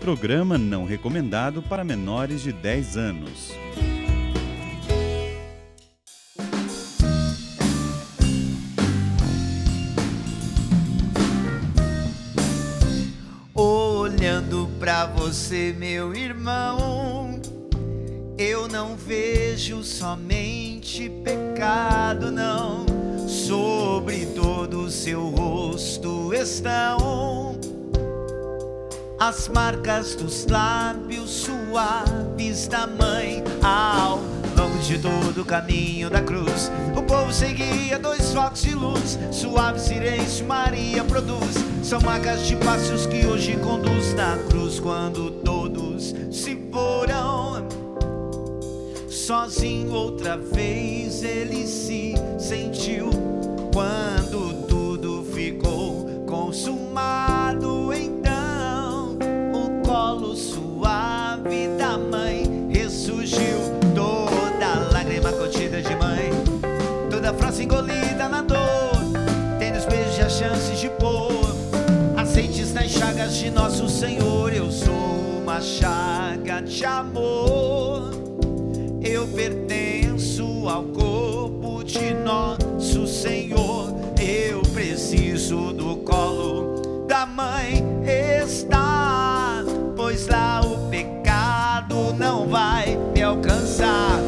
Programa não recomendado para menores de 10 anos. Olhando pra você, meu irmão, eu não vejo somente pecado, não. Sobre todo o seu rosto estão as marcas dos lábios suaves da mãe. Ao longo de todo o caminho da cruz, o povo seguia dois focos de luz. Suave silêncio Maria produz. São marcas de passos que hoje conduz na cruz. Quando todos se foram, sozinho outra vez ele se sentiu. Quando tudo ficou consumado, então o colo suave da mãe ressurgiu. Toda lágrima contida de mãe, toda frase engolida na dor, tem nos beijos a chance de pôr aceites nas chagas de nosso Senhor. Eu sou uma chaga de amor, eu pertenço ao corpo de nosso Senhor. Eu preciso do colo da mãe estar, pois lá o pecado não vai me alcançar.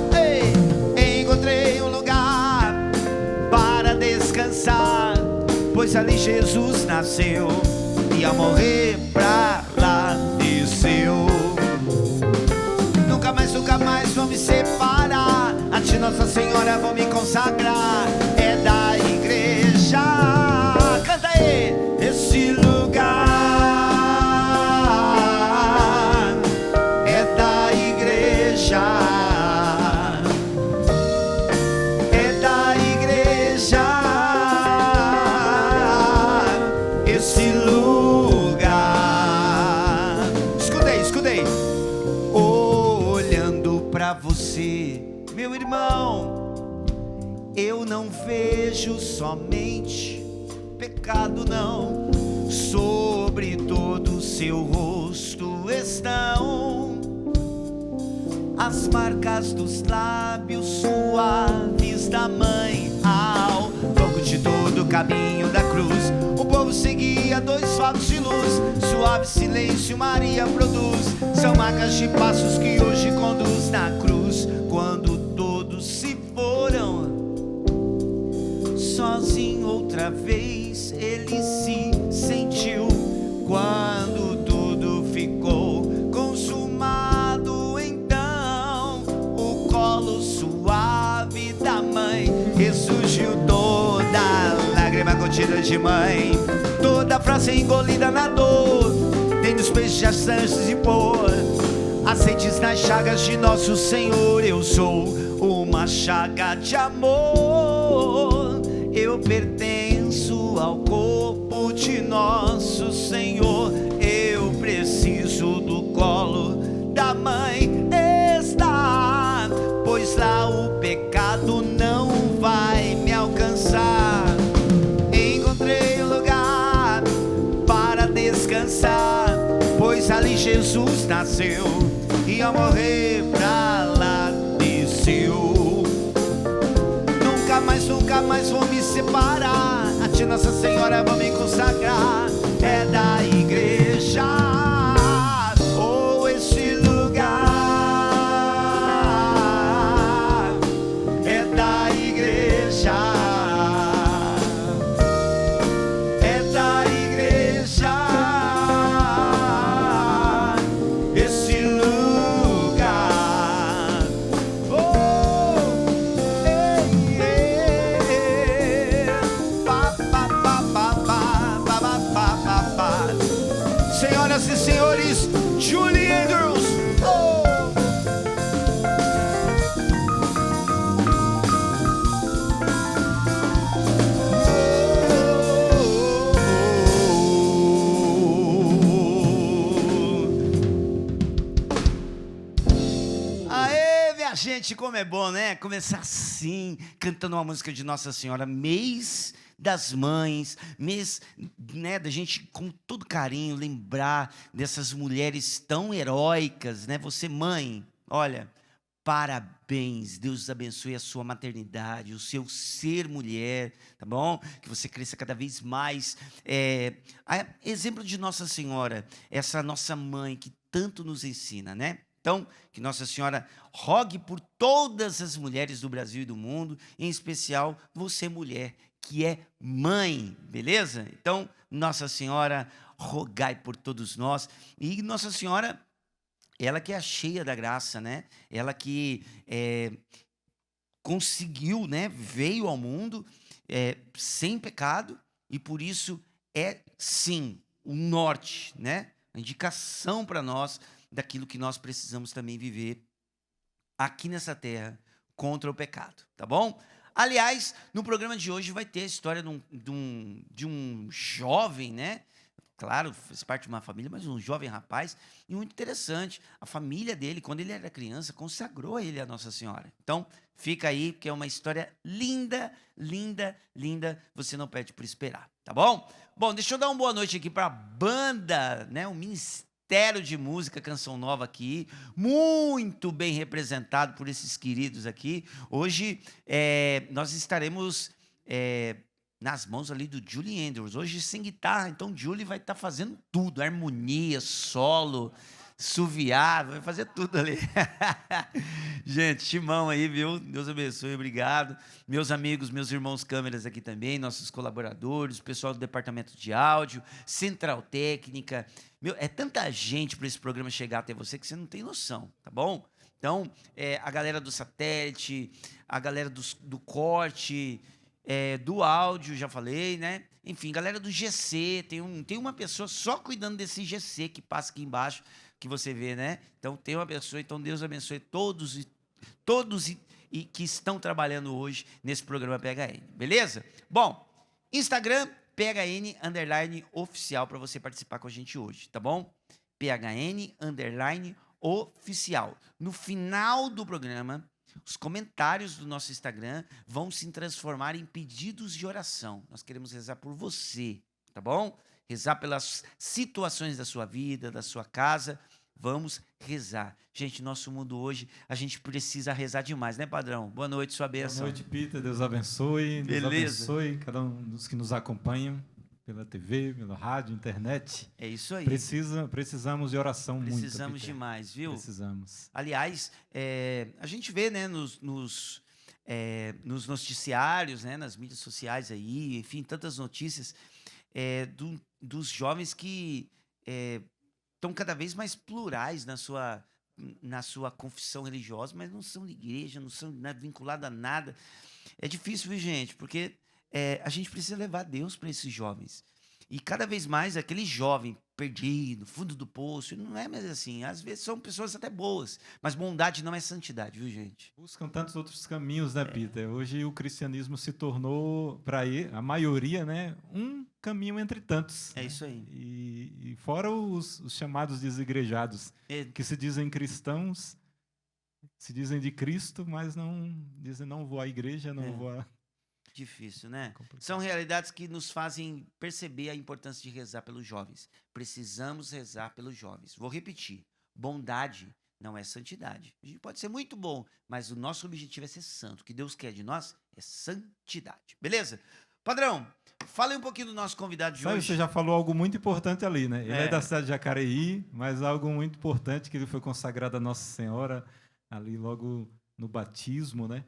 Ei, encontrei um lugar para descansar, pois ali Jesus nasceu e ao morrer pra lá desceu. Nunca mais vou me separar, a ti Nossa Senhora vou me consagrar. É da igreja, canta aí, esse lugar é da igreja, é da igreja, esse lugar. Escutei. Olhando pra você, meu irmão, eu não vejo somente pecado, não. Sobre todo o seu rosto estão as marcas dos lábios suaves da mãe. Ao longo de todo o caminho da cruz, o povo seguia dois focos de luz. Suave silêncio Maria produz. São marcas de passos que hoje conduz na cruz. Quando todos se foram, sozinho outra vez ele se sentiu. Quando tudo ficou consumado, então o colo suave da mãe ressurgiu. Toda lágrima contida de mãe, toda frase engolida na dor, tem nos peixes as chances de pôr aceites nas chagas de nosso Senhor. Eu sou uma chaga de amor, eu pertenço ao corpo de nosso Senhor. Eu preciso do colo da mãe estar, pois lá o pecado não vai me alcançar. Encontrei um lugar para descansar, pois ali Jesus nasceu e ao morrer pra lá desceu. Nunca mais vou me separar, a ti Nossa Senhora vou me consagrar. É da igreja, oh, esse lugar é da igreja, é da igreja, esse lugar. Oh, senhoras e senhores, Julie Andrews. Aê, minha gente, como é bom, né? Começar assim, cantando uma música de Nossa Senhora, mês das mães, mês, né, da gente com todo carinho lembrar dessas mulheres tão heróicas, né? Você mãe, olha, parabéns, Deus abençoe a sua maternidade, o seu ser mulher, tá bom? Que você cresça cada vez mais. Exemplo de Nossa Senhora, essa nossa mãe que tanto nos ensina, né? Então, que Nossa Senhora rogue por todas as mulheres do Brasil e do mundo, em especial você, mulher, que é mãe, beleza? Então, Nossa Senhora, rogai por todos nós. E Nossa Senhora, ela que é a cheia da graça, né? Ela que conseguiu, né? Veio ao mundo sem pecado e por isso é, sim, o norte, né? A indicação para nós daquilo que nós precisamos também viver aqui nessa terra contra o pecado, tá bom? Aliás, no programa de hoje vai ter a história de um jovem, né? Claro, faz parte de uma família, mas um jovem rapaz, e muito interessante. A família dele, quando ele era criança, consagrou ele a Nossa Senhora. Então, fica aí, porque é uma história linda, linda, linda. Você não perde por esperar, tá bom? Bom, deixa eu dar uma boa noite aqui para a banda, né? O Ministério de Música Canção Nova aqui, muito bem representado por esses queridos aqui. Hoje, nós estaremos nas mãos ali do Julie Andrews, hoje sem guitarra, então Julie vai estar fazendo tudo, harmonia, solo, suviar, vai fazer tudo ali. Gente, timão aí, viu? Deus abençoe, obrigado. Meus amigos, meus irmãos câmeras aqui também, nossos colaboradores, o pessoal do departamento de áudio, central técnica. Meu, é tanta gente para esse programa chegar até você que você não tem noção, tá bom? Então, a galera do satélite, a galera do corte, do áudio, já falei, né? Enfim, galera do GC, tem uma pessoa só cuidando desse GC que passa aqui embaixo, que você vê, né? Então, tem uma pessoa, então Deus abençoe todos e que estão trabalhando hoje nesse programa PHN, beleza? Bom, Instagram, PHN_oficial, para você participar com a gente hoje, tá bom? PHN_oficial. No final do programa, os comentários do nosso Instagram vão se transformar em pedidos de oração. Nós queremos rezar por você, tá bom? Rezar pelas situações da sua vida, da sua casa. Vamos rezar. Gente, nosso mundo hoje, a gente precisa rezar demais, né, padrão? Boa noite, sua bênção. Boa noite, Peter. Deus abençoe. Beleza. Deus abençoe cada um dos que nos acompanham pela TV, pela rádio, internet. É isso aí. Precisamos de oração muito. Precisamos demais, viu? Precisamos. Aliás, a gente vê, né, nos noticiários, né, nas mídias sociais aí, enfim, tantas notícias dos jovens que estão cada vez mais plurais na sua confissão religiosa, mas não são de igreja, não são vinculados a nada. É difícil, viu, gente? Porque a gente precisa levar Deus para esses jovens. E cada vez mais aquele jovem perdido, fundo do poço, não é mais assim. Às vezes são pessoas até boas, mas bondade não é santidade, viu, gente? Buscam tantos outros caminhos, né, Peter? Hoje o cristianismo se tornou, para a maioria, né, um caminho entre tantos. É isso aí. E fora os chamados desigrejados, que se dizem cristãos, se dizem de Cristo, mas não vou à igreja, não vou a... Difícil, né? São realidades que nos fazem perceber a importância de rezar pelos jovens. Precisamos rezar pelos jovens. Vou repetir. Bondade não é santidade. A gente pode ser muito bom, mas o nosso objetivo é ser santo. O que Deus quer de nós é santidade. Beleza? Padrão, fala aí um pouquinho do nosso convidado de hoje. Você já falou algo muito importante ali, né? Ele é da cidade de Jacareí, mas algo muito importante que ele foi consagrado a Nossa Senhora ali logo no batismo, né?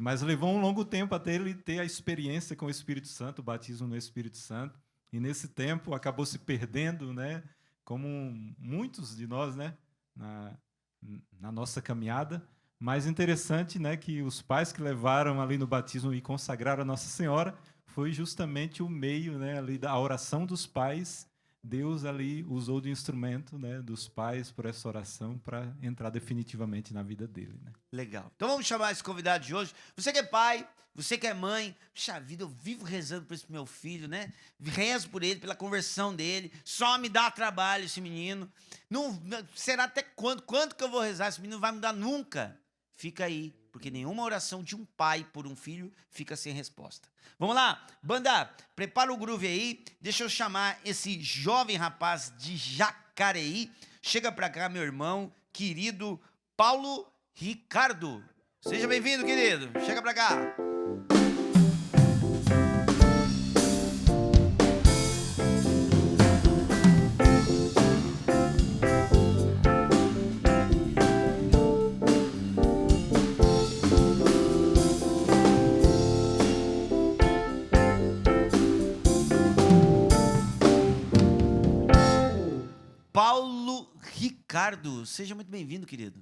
Mas levou um longo tempo até ele ter a experiência com o Espírito Santo, o batismo no Espírito Santo. E nesse tempo acabou se perdendo, né? Como muitos de nós, né? Na nossa caminhada. Mas interessante, né? Que os pais que levaram ali no batismo e consagraram a Nossa Senhora foi justamente o meio, né? Ali da oração dos pais. Deus ali usou de instrumento, né, dos pais por essa oração para entrar definitivamente na vida dele, né? Legal. Então vamos chamar esse convidado de hoje. Você que é pai, você que é mãe, puxa vida, eu vivo rezando por esse meu filho, né? Rezo por ele, pela conversão dele. Só me dá trabalho esse menino. Não, será até quando? Quanto que eu vou rezar? Esse menino não vai mudar nunca. Fica aí porque nenhuma oração de um pai por um filho fica sem resposta. Vamos lá, banda, prepara o groove aí, deixa eu chamar esse jovem rapaz de Jacareí. Chega pra cá, meu irmão, querido Paulo Ricardo. Seja bem-vindo, querido, chega pra cá. Paulo Ricardo, seja muito bem-vindo, querido.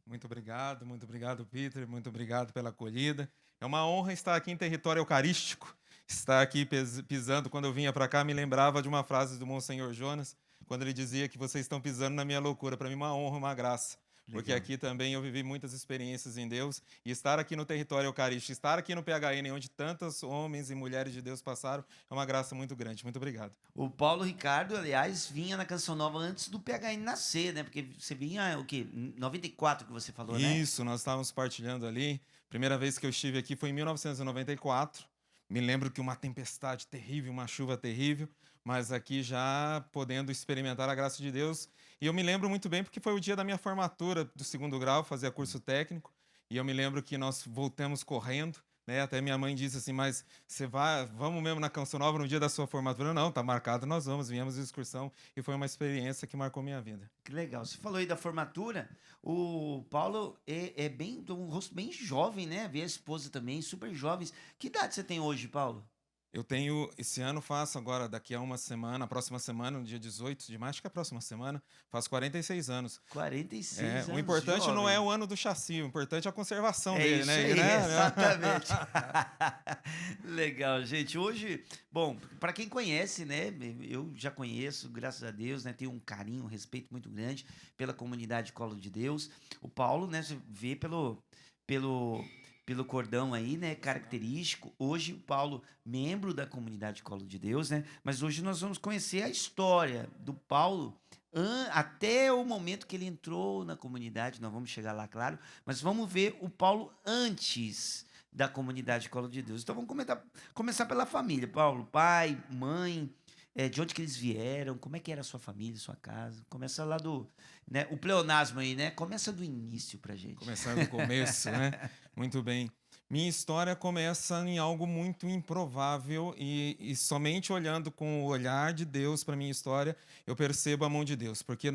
Muito obrigado, Peter, muito obrigado pela acolhida. É uma honra estar aqui em território eucarístico, estar aqui pisando. Quando eu vinha para cá, me lembrava de uma frase do Monsenhor Jonas, quando ele dizia que vocês estão pisando na minha loucura. Para mim, uma honra, uma graça. Legal. Porque aqui também eu vivi muitas experiências em Deus, e estar aqui no território eucarístico, estar aqui no PHN, onde tantos homens e mulheres de Deus passaram, é uma graça muito grande. Muito obrigado. O Paulo Ricardo, aliás, vinha na Canção Nova antes do PHN nascer, né? Porque você vinha, o quê? 94 que você falou, né? Isso, nós estávamos partilhando ali. Primeira vez que eu estive aqui foi em 1994. Me lembro que uma tempestade terrível, uma chuva terrível, mas aqui já podendo experimentar a graça de Deus. E eu me lembro muito bem porque foi o dia da minha formatura do 2º grau, fazia curso técnico, e eu me lembro que nós voltamos correndo, né? Até minha mãe disse assim, mas vamos mesmo na Canção Nova no dia da sua formatura? Não, tá marcado, nós vamos, viemos de excursão, e foi uma experiência que marcou minha vida. Que legal. Você falou aí da formatura, o Paulo é bem, um rosto bem jovem, né? Vê a esposa também, super jovens. Que idade você tem hoje, Paulo? Eu tenho, esse ano faço agora, daqui a uma semana, a próxima semana, no dia 18 de março, acho que é a próxima semana, faço 46 anos. 46 anos, O importante jovem. não é o ano do chassi, o importante é a conservação dele, isso né? aí, Né? exatamente. Legal, gente. Hoje, bom, para quem conhece, né? Eu já conheço, graças a Deus, né? Tenho um carinho, um respeito muito grande pela comunidade Colo de Deus. O Paulo, né? Você vê pelo cordão aí, né, característico. Hoje o Paulo, membro da comunidade Colo de Deus, né? Mas hoje nós vamos conhecer a história do Paulo até o momento que ele entrou na comunidade. Nós vamos chegar lá, claro, mas vamos ver o Paulo antes da comunidade Colo de Deus. Então vamos começar pela família, Paulo, pai, mãe, de onde que eles vieram, como é que era a sua família, sua casa. Começa lá né, o pleonasmo aí, né? Começa do início pra gente. Começar do começo, né? Muito bem. Minha história começa em algo muito improvável e somente olhando com o olhar de Deus para minha história, eu percebo a mão de Deus. Porque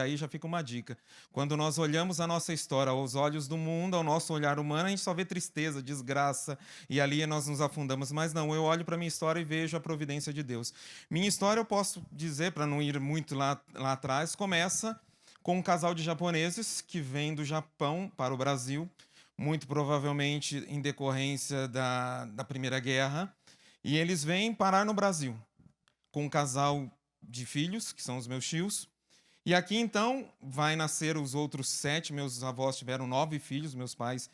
aí já fica uma dica. Quando nós olhamos a nossa história aos olhos do mundo, ao nosso olhar humano, a gente só vê tristeza, desgraça, e ali nós nos afundamos. Mas não, eu olho para minha história e vejo a providência de Deus. Minha história, eu posso dizer, para não ir muito lá atrás, começa com um casal de japoneses que vem do Japão para o Brasil, muito provavelmente em decorrência da Primeira Guerra, e eles vêm parar no Brasil, com um casal de filhos, que são os meus tios, e aqui então vai nascer os outros 7, meus avós tiveram 9 filhos, meus pais,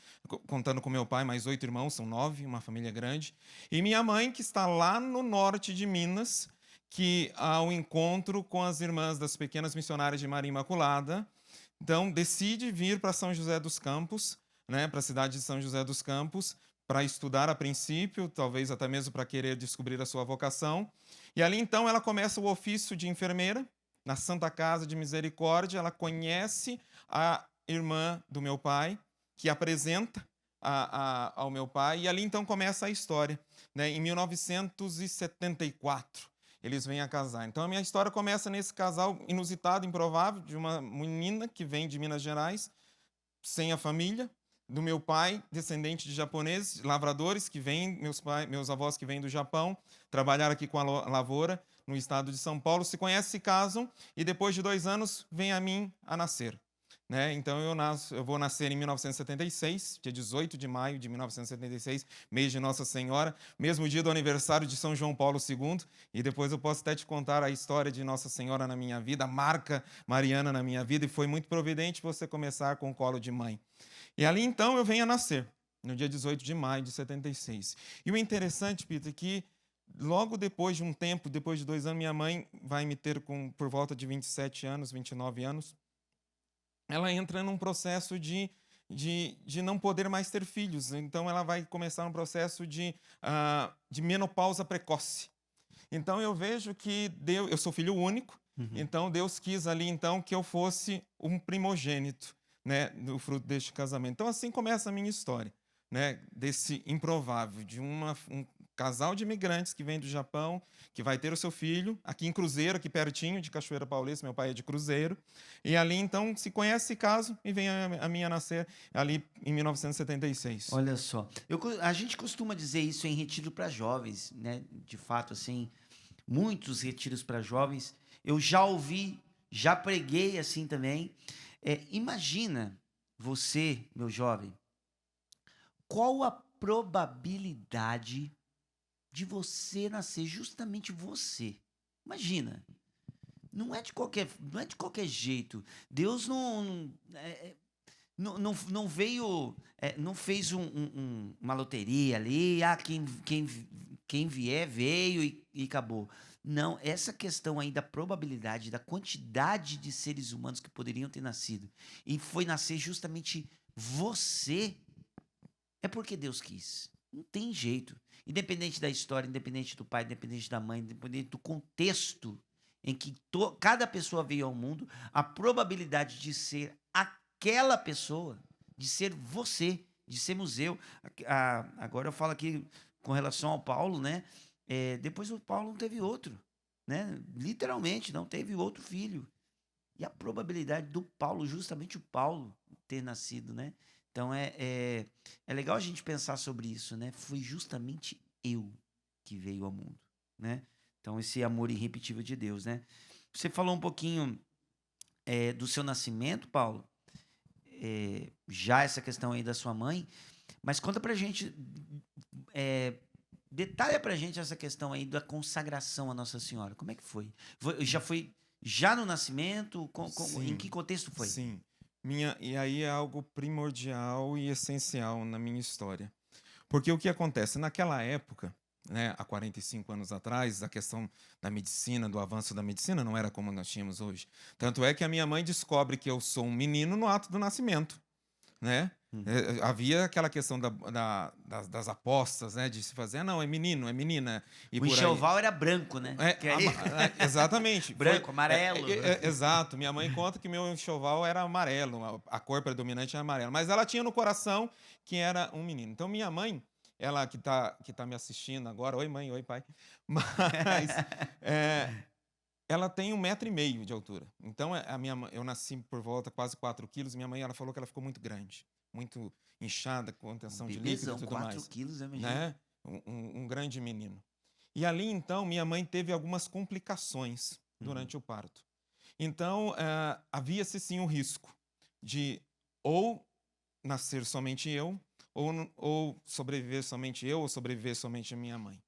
contando com meu pai, mais 8 irmãos, são 9, uma família grande, e minha mãe, que está lá no norte de Minas, que ao encontro com as irmãs das pequenas missionárias de Maria Imaculada, então decide vir para São José dos Campos, né, para a cidade de São José dos Campos, para estudar a princípio, talvez até mesmo para querer descobrir a sua vocação. E ali, então, ela começa o ofício de enfermeira, na Santa Casa de Misericórdia. Ela conhece a irmã do meu pai, que apresenta ao meu pai, e ali, então, começa a história. Né? Em 1974, eles vêm a casar. Então, a minha história começa nesse casal inusitado, improvável, de uma menina que vem de Minas Gerais, sem a família, do meu pai, descendente de japoneses, lavradores, que vêm, meus avós que vêm do Japão, trabalhar aqui com a lavoura no estado de São Paulo, se conhecem, se casam, e depois de 2 anos vem a mim a nascer. Né? Então eu vou nascer em 1976, dia 18 de maio de 1976, mês de Nossa Senhora, mesmo dia do aniversário de São João Paulo II, e depois eu posso até te contar a história de Nossa Senhora na minha vida, a marca mariana na minha vida, e foi muito providente você começar com o colo de mãe. E ali, então, eu venho a nascer, no dia 18 de maio de 76. E o interessante, Peter, é que logo depois de um tempo, depois de 2 anos, minha mãe vai me ter por volta de 27 anos, 29 anos. Ela entra num processo de de não poder mais ter filhos. Então, ela vai começar um processo de menopausa precoce. Então, eu vejo que Deus, eu sou filho único, então Deus quis ali então que eu fosse um primogênito, né, do fruto deste casamento. Então, assim começa a minha história, né, desse improvável, de um casal de imigrantes que vem do Japão, que vai ter o seu filho, aqui em Cruzeiro, aqui pertinho de Cachoeira Paulista, meu pai é de Cruzeiro, e ali então se conhece esse caso e vem a minha nascer ali em 1976. Olha só, a gente costuma dizer isso em retiro para jovens, né? De fato, assim, muitos retiros para jovens. Eu já ouvi, já preguei assim também. Imagina você, meu jovem, qual a probabilidade de você nascer justamente você? Imagina. Não é de qualquer jeito. Deus não veio, não fez uma loteria ali, quem vier veio e acabou. Não, essa questão aí da probabilidade, da quantidade de seres humanos que poderiam ter nascido e foi nascer justamente você, é porque Deus quis. Não tem jeito. Independente da história, independente do pai, independente da mãe, independente do contexto em que cada pessoa veio ao mundo, a probabilidade de ser aquela pessoa, de ser você, de sermos eu. Agora eu falo aqui com relação ao Paulo, né? Depois o Paulo não teve outro, né? Literalmente, não teve outro filho. E a probabilidade do Paulo, justamente o Paulo, ter nascido, né? Então é legal a gente pensar sobre isso, né? Foi justamente eu que veio ao mundo, né? Então esse amor irrepetível de Deus, né? Você falou um pouquinho do seu nascimento, Paulo, já essa questão aí da sua mãe, mas conta pra gente, detalha pra gente essa questão aí da consagração à Nossa Senhora. Como é que foi? Já no nascimento? Em que contexto foi? Sim. E aí é algo primordial e essencial na minha história. Porque o que acontece? Naquela época, né, há 45 anos atrás, a questão da medicina, do avanço da medicina, não era como nós tínhamos hoje. Tanto é que a minha mãe descobre que eu sou um menino no ato do nascimento, né? Havia aquela questão das apostas, né? De se fazer, não, é menino, é menina. E o enxoval era branco, né? Exatamente. Branco, amarelo. Exato. Minha mãe conta que meu enxoval era amarelo, a cor predominante era amarela. Mas ela tinha no coração que era um menino. Então, minha mãe, ela que tá me assistindo agora, oi mãe, oi pai, mas ela tem 1,5 m de altura. Então, eu nasci por volta quase 4 quilos, minha mãe ela falou que ela ficou muito grande, muito inchada, com contenção de líquido e tudo 4 mais. quilos, eu imagino. Né? Um grande menino. E ali, então, minha mãe teve algumas complicações durante o parto. Então, havia-se sim um risco de ou nascer somente eu, ou sobreviver somente eu, ou sobreviver somente a minha mãe.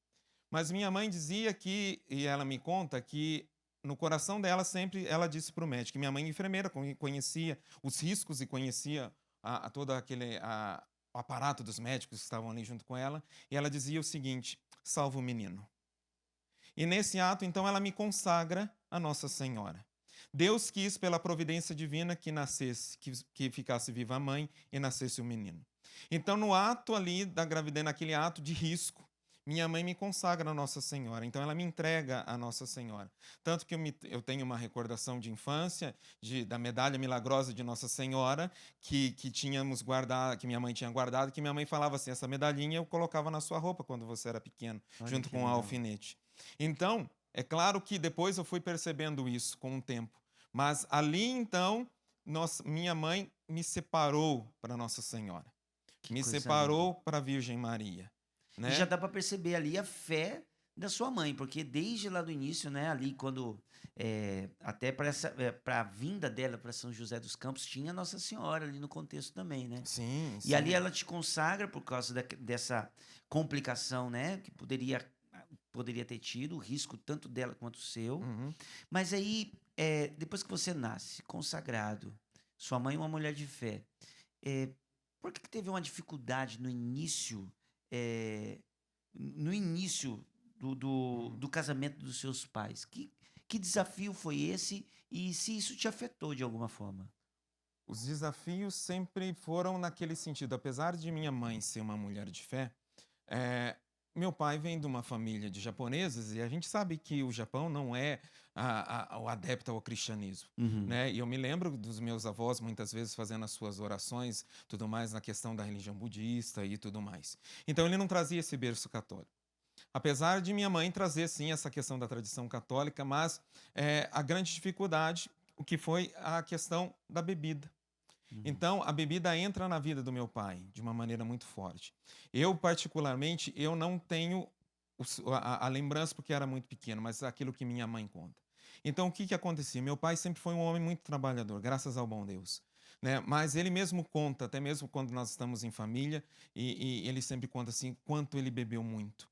Mas minha mãe dizia que, e ela me conta, que no coração dela sempre ela disse para o médico, minha mãe enfermeira conhecia os riscos e conhecia todo aquele o aparato dos médicos que estavam ali junto com ela, e ela dizia o seguinte, salva o menino. E nesse ato, então, ela me consagra a Nossa Senhora. Deus quis, pela providência divina, que nascesse, que ficasse viva a mãe e nascesse o menino. Então, no ato ali da gravidez, naquele ato de risco, minha mãe me consagra a Nossa Senhora. Então, ela me entrega a Nossa Senhora. Tanto que eu tenho uma recordação de infância da medalha milagrosa de Nossa Senhora que tínhamos guardado, que minha mãe tinha guardado, que minha mãe falava assim, essa medalhinha eu colocava na sua roupa quando você era pequeno, junto com o alfinete. Então, é claro que depois eu fui percebendo isso com o tempo. Mas ali, então, minha mãe me separou para Nossa Senhora. Me separou para a Virgem Maria. Né? E já dá para perceber ali a fé da sua mãe, porque desde lá do início, né, ali quando até para a vinda dela para São José dos Campos tinha Nossa Senhora ali no contexto também, né? Sim. E ali ela te consagra por causa dessa complicação, né, que poderia ter tido o risco tanto dela quanto o seu. Mas aí depois que você nasce consagrado, sua mãe é uma mulher de fé, por que teve uma dificuldade no início? No início do casamento dos seus pais, que desafio foi esse e se isso te afetou de alguma forma? os desafios sempre foram naquele sentido. Apesar de minha mãe ser uma mulher de fé, meu pai vem de uma família de japoneses e a gente sabe que o Japão não é o adepto ao cristianismo, né? E eu me lembro dos meus avós muitas vezes fazendo as suas orações, tudo mais na questão da religião budista e tudo mais. Então ele não trazia esse berço católico. Apesar de minha mãe trazer, sim, essa questão da tradição católica, mas a grande dificuldade, o que foi a questão da bebida. Então, a bebida entra na vida do meu pai de uma maneira muito forte. Eu, particularmente, eu não tenho a lembrança porque era muito pequeno, mas aquilo que minha mãe conta. Então, o que acontecia? Meu pai sempre foi um homem muito trabalhador, graças ao bom Deus, né? Mas ele mesmo conta, até mesmo quando nós estamos em família, e ele sempre conta assim, quanto ele bebeu muito.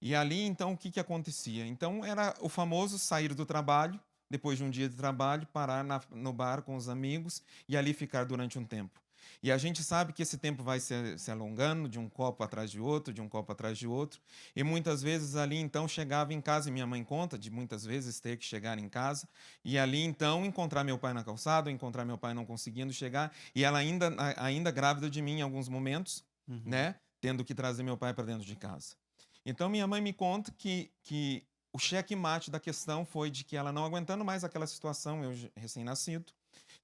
E ali, então, o que acontecia? Então, era o famoso sair do trabalho, depois de um dia de trabalho, parar no bar com os amigos e ali ficar durante um tempo. E a gente sabe que esse tempo vai se alongando de um copo atrás de outro, de um copo atrás de outro. E muitas vezes ali, então, chegava em casa, e minha mãe conta de muitas vezes ter que chegar em casa, e ali, então, encontrar meu pai na calçada, encontrar meu pai não conseguindo chegar, e ela ainda grávida de mim em alguns momentos, né? Tendo que trazer meu pai para dentro de casa. Então, minha mãe me conta que o checkmate da questão foi de que ela não aguentando mais aquela situação, eu recém-nascido,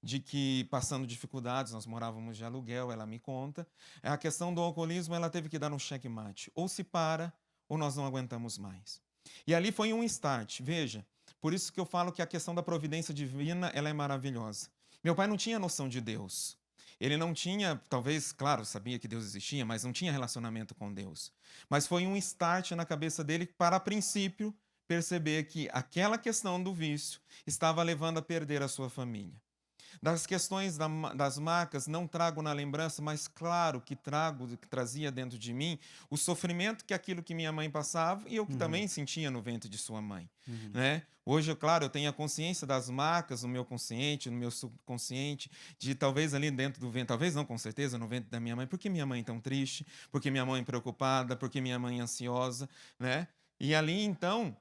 de que passando dificuldades, nós morávamos de aluguel, ela me conta, a questão do alcoolismo, ela teve que dar um checkmate, ou se para, ou nós não aguentamos mais. E ali foi um start, veja, por isso que eu falo que a questão da providência divina, ela é maravilhosa. Meu pai não tinha noção de Deus. Ele não tinha, talvez, claro, sabia que Deus existia, mas não tinha relacionamento com Deus. Mas foi um start na cabeça dele para, a princípio, perceber que aquela questão do vício estava levando a perder a sua família. Das questões das marcas, não trago na lembrança, mas claro que trazia dentro de mim o sofrimento que aquilo que minha mãe passava e eu que também sentia no ventre de sua mãe, né? Hoje, claro, eu tenho a consciência das marcas no meu consciente, no meu subconsciente, de talvez ali dentro do ventre, talvez não com certeza, no ventre da minha mãe, por que minha mãe tão triste, por que minha mãe preocupada, por que minha mãe ansiosa, né? E ali, então,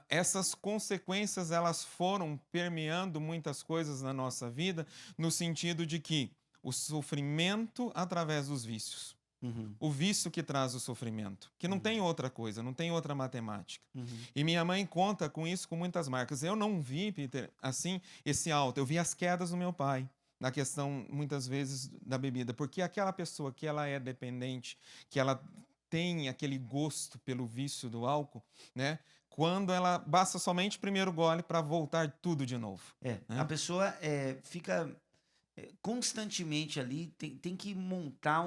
essas consequências elas foram permeando muitas coisas na nossa vida, no sentido de que o sofrimento através dos vícios. O vício que traz o sofrimento, que não tem outra coisa, não tem outra matemática. E minha mãe conta com isso com muitas marcas. Eu não vi, Peter, assim, esse alto. Eu vi as quedas do meu pai na questão, muitas vezes, da bebida. Porque aquela pessoa que ela é dependente, que ela tem aquele gosto pelo vício do álcool, né? Quando ela basta somente o primeiro gole para voltar tudo de novo. Né? A pessoa fica constantemente ali, tem que montar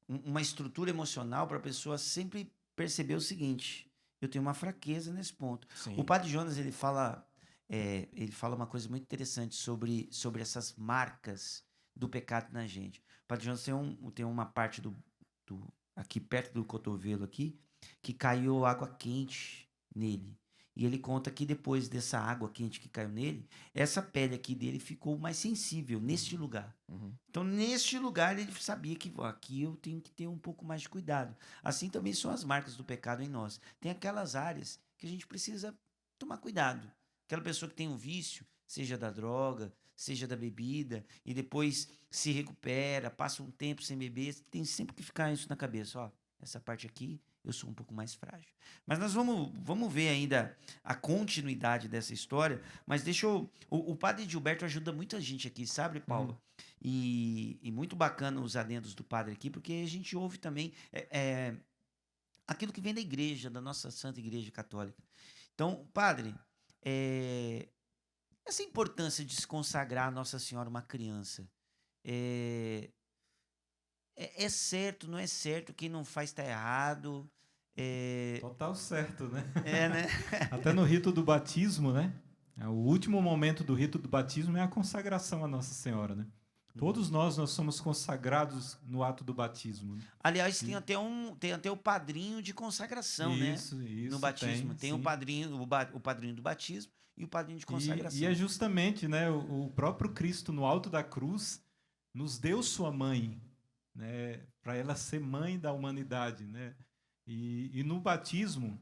uma estrutura emocional para a pessoa sempre perceber o seguinte: eu tenho uma fraqueza nesse ponto. Sim. O Padre Jonas ele fala uma coisa muito interessante sobre essas marcas do pecado na gente. O Padre Jonas tem uma parte aqui perto do cotovelo aqui que caiu água quente nele. E ele conta que depois dessa água quente que caiu nele, essa pele aqui dele ficou mais sensível neste lugar. Então, neste lugar, ele sabia que aqui eu tenho que ter um pouco mais de cuidado. Assim também são as marcas do pecado em nós. Tem aquelas áreas que a gente precisa tomar cuidado. Aquela pessoa que tem um vício, seja da droga, seja da bebida, e depois se recupera, passa um tempo sem beber, tem sempre que ficar isso na cabeça. Ó, essa parte aqui, eu sou um pouco mais frágil. Mas nós vamos ver ainda a continuidade dessa história, mas o Padre Gilberto ajuda muita gente aqui, sabe, Paulo? E muito bacana os adendos do Padre aqui, porque a gente ouve também aquilo que vem da igreja, da nossa Santa Igreja Católica. Então, Padre, essa importância de se consagrar a Nossa Senhora uma criança, é certo, não é certo, quem não faz está errado. Total certo, né? Né? Até no rito do batismo, né? O último momento do rito do batismo é a consagração à Nossa Senhora, né? Todos nós somos consagrados no ato do batismo. Né? Aliás, tem até o padrinho de consagração, né? Isso, no batismo. Tem o padrinho do batismo e o padrinho de consagração. E é justamente, né, o próprio Cristo no alto da cruz nos deu sua mãe, né, para ela ser mãe da humanidade, né? E no batismo,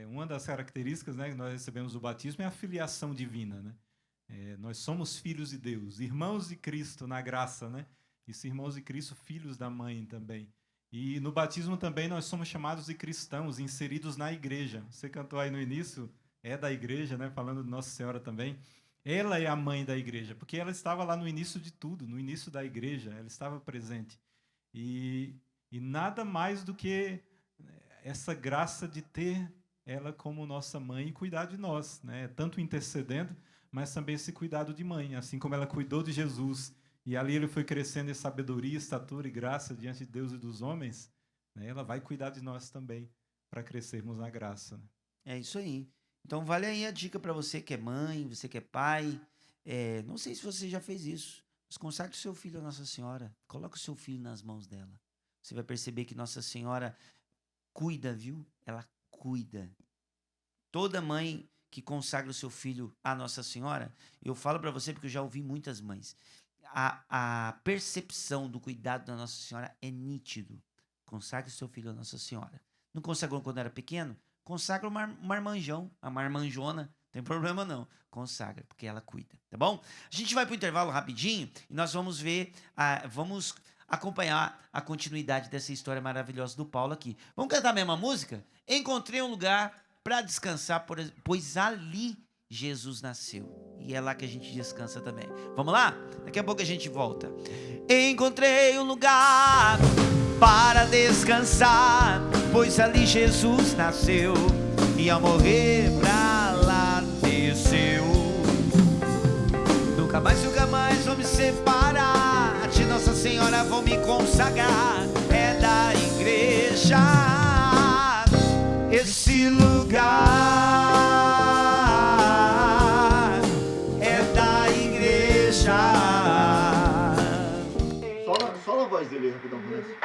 uma das características, né, que nós recebemos do batismo é a filiação divina, né? Nós somos filhos de Deus, irmãos de Cristo na graça, né? Isso, irmãos de Cristo, filhos da mãe também. E no batismo também nós somos chamados de cristãos, inseridos na igreja. Você cantou aí no início, é da igreja, né? Falando de Nossa Senhora também. Ela é a mãe da igreja, porque ela estava lá no início de tudo, no início da igreja, ela estava presente. E nada mais do que essa graça de ter ela como nossa mãe e cuidar de nós, né? Tanto intercedendo, mas também esse cuidado de mãe, assim como ela cuidou de Jesus, e ali ele foi crescendo em sabedoria, estatura e graça diante de Deus e dos homens, né? Ela vai cuidar de nós também, para crescermos na graça. Né? É isso aí. Então vale aí a dica para você que é mãe, você que é pai. Não sei se você já fez isso, mas consagre o seu filho a Nossa Senhora. Coloque o seu filho nas mãos dela. Você vai perceber que Nossa Senhora cuida, viu? Ela cuida. Toda mãe que consagra o seu filho à Nossa Senhora, eu falo para você porque eu já ouvi muitas mães, a percepção do cuidado da Nossa Senhora é nítido. Consagre o seu filho à Nossa Senhora. Não consagrou quando era pequeno? Consagra uma marmanjão, a marmanjona, não tem problema não. Consagra, porque ela cuida, tá bom? A gente vai para o intervalo rapidinho e nós vamos ver, vamos acompanhar a continuidade dessa história maravilhosa do Paulo aqui. Vamos cantar a mesma música? Encontrei um lugar para descansar, pois ali Jesus nasceu. E é lá que a gente descansa também. Vamos lá? Daqui a pouco a gente volta. Encontrei um lugar para descansar, pois ali Jesus nasceu e ao morrer pra lá desceu. Nunca mais vou me separar de Nossa Senhora, vou me consagrar. É da igreja esse lugar, é da igreja. Só a voz dele, rapidão, começa.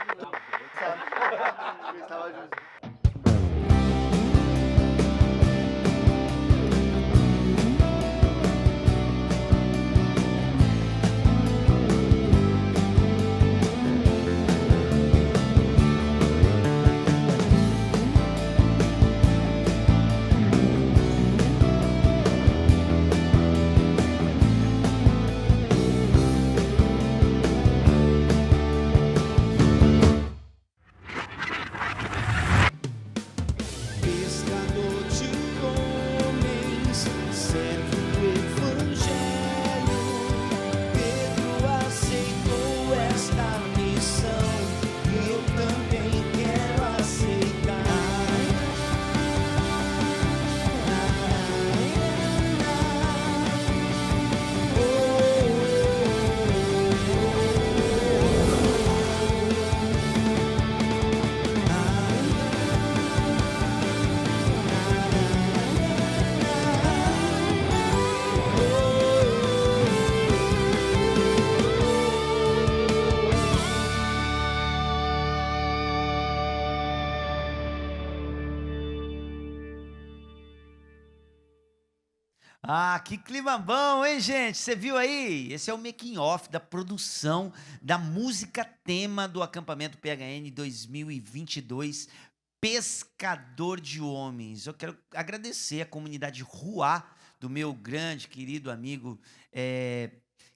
Ah, que clima bom, hein, gente? Você viu aí? Esse é o making off da produção da música tema do acampamento PHN 2022, Pescador de Homens. Eu quero agradecer a comunidade Ruá, do meu grande, querido amigo,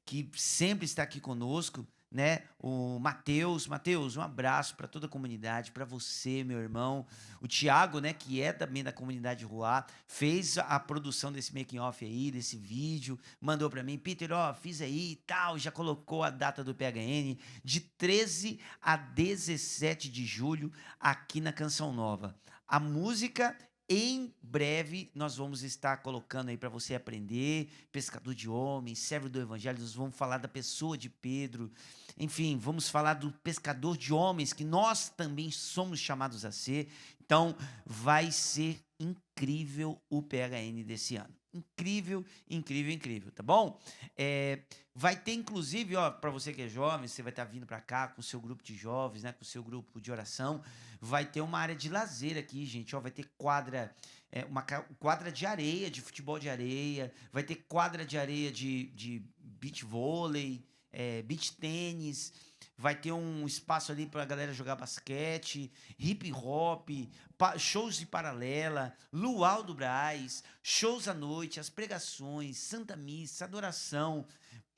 que sempre está aqui conosco, né? O Matheus, um abraço para toda a comunidade, para você, meu irmão. O Thiago, né, que é também da comunidade Ruá, fez a produção desse making off aí, desse vídeo, mandou para mim, Peter, ó, fiz aí e tal, já colocou a data do PHN de 13 a 17 de julho aqui na Canção Nova. A música em breve nós vamos estar colocando aí para você aprender, pescador de homens, servo do evangelho, nós vamos falar da pessoa de Pedro, enfim, vamos falar do pescador de homens, que nós também somos chamados a ser. Então, vai ser incrível o PHN desse ano. Incrível, incrível, incrível, tá bom? Vai ter, inclusive, ó, para você que é jovem, você vai estar vindo para cá com o seu grupo de jovens, né, com o seu grupo de oração, vai ter uma área de lazer aqui, gente, ó, vai ter quadra, uma quadra de areia, de futebol de areia, vai ter quadra de areia de beach vôlei, beach tênis, vai ter um espaço ali para a galera jogar basquete, hip hop, shows de paralela, luau do Brás, shows à noite, as pregações, Santa Missa, adoração.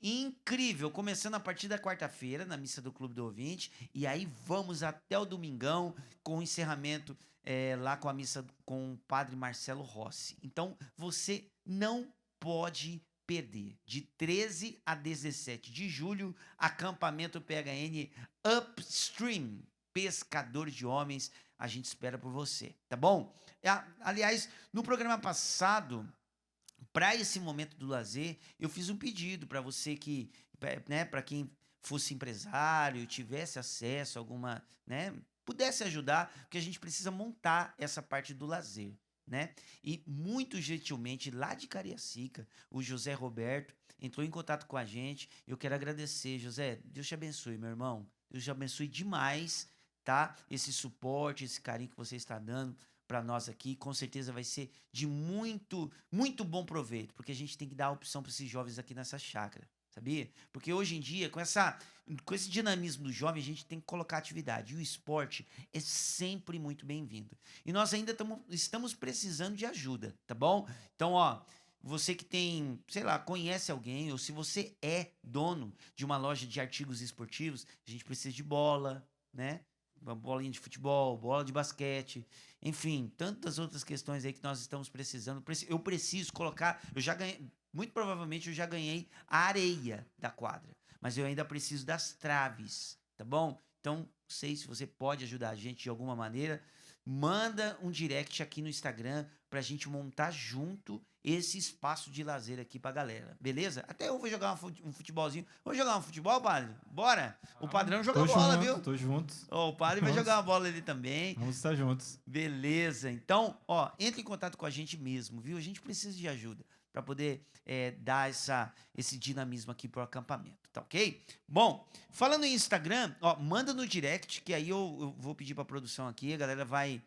Incrível, começando a partir da quarta-feira, na missa do Clube do Ouvinte, e aí vamos até o domingão, com o encerramento lá com a missa com o Padre Marcelo Rossi. Então, você não pode perder. De 13 a 17 de julho, acampamento PHN Upstream, Pescadores de Homens, a gente espera por você, tá bom? Aliás, no programa passado, para esse momento do lazer, eu fiz um pedido para você que, né, para quem fosse empresário, tivesse acesso a alguma, né, pudesse ajudar, porque a gente precisa montar essa parte do lazer, né? E muito gentilmente, lá de Cariacica, o José Roberto entrou em contato com a gente. Eu quero agradecer, José. Deus te abençoe, meu irmão. Deus te abençoe demais, tá? Esse suporte, esse carinho que você está dando para nós aqui, com certeza vai ser de muito, muito bom proveito, porque a gente tem que dar a opção para esses jovens aqui nessa chácara, sabia? Porque hoje em dia, com esse dinamismo do jovem, a gente tem que colocar atividade, e o esporte é sempre muito bem-vindo. E nós ainda estamos precisando de ajuda, tá bom? Então, ó, você que tem, sei lá, conhece alguém, ou se você é dono de uma loja de artigos esportivos, a gente precisa de bola, né? Uma bolinha de futebol, bola de basquete, enfim, tantas outras questões aí que nós estamos precisando. Eu preciso colocar, eu já ganhei, muito provavelmente eu já ganhei a areia da quadra, mas eu ainda preciso das traves, tá bom? Então, não sei se você pode ajudar a gente de alguma maneira, manda um direct aqui no Instagram pra gente montar junto esse espaço de lazer aqui pra galera, beleza? Até eu vou jogar um futebolzinho. Vamos jogar um futebol, padre? Bora? O padrão joga bola, viu? Tô juntos. O padre vai jogar uma bola ali também. Vamos estar juntos. Beleza. Então, ó, entre em contato com a gente mesmo, viu? A gente precisa de ajuda para poder dar esse dinamismo aqui pro acampamento, tá ok? Bom, falando em Instagram, ó, manda no direct, que aí eu vou pedir pra produção aqui, a galera vai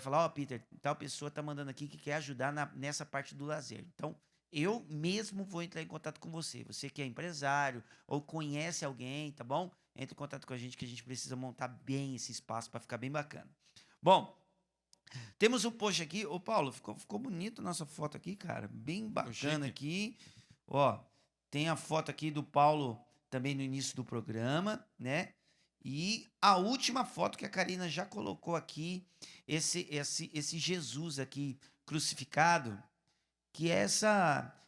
falar, ó, Peter, tal pessoa tá mandando aqui que quer ajudar nessa parte do lazer. Então, eu mesmo vou entrar em contato com você. Você que é empresário ou conhece alguém, tá bom? Entre em contato com a gente que a gente precisa montar bem esse espaço para ficar bem bacana. Bom, temos um post aqui. Ô, Paulo, ficou bonito a nossa foto aqui, cara. Bem bacana aqui. Ó, tem a foto aqui do Paulo também no início do programa, né? E a última foto que a Karina já colocou aqui, esse Jesus aqui crucificado, que é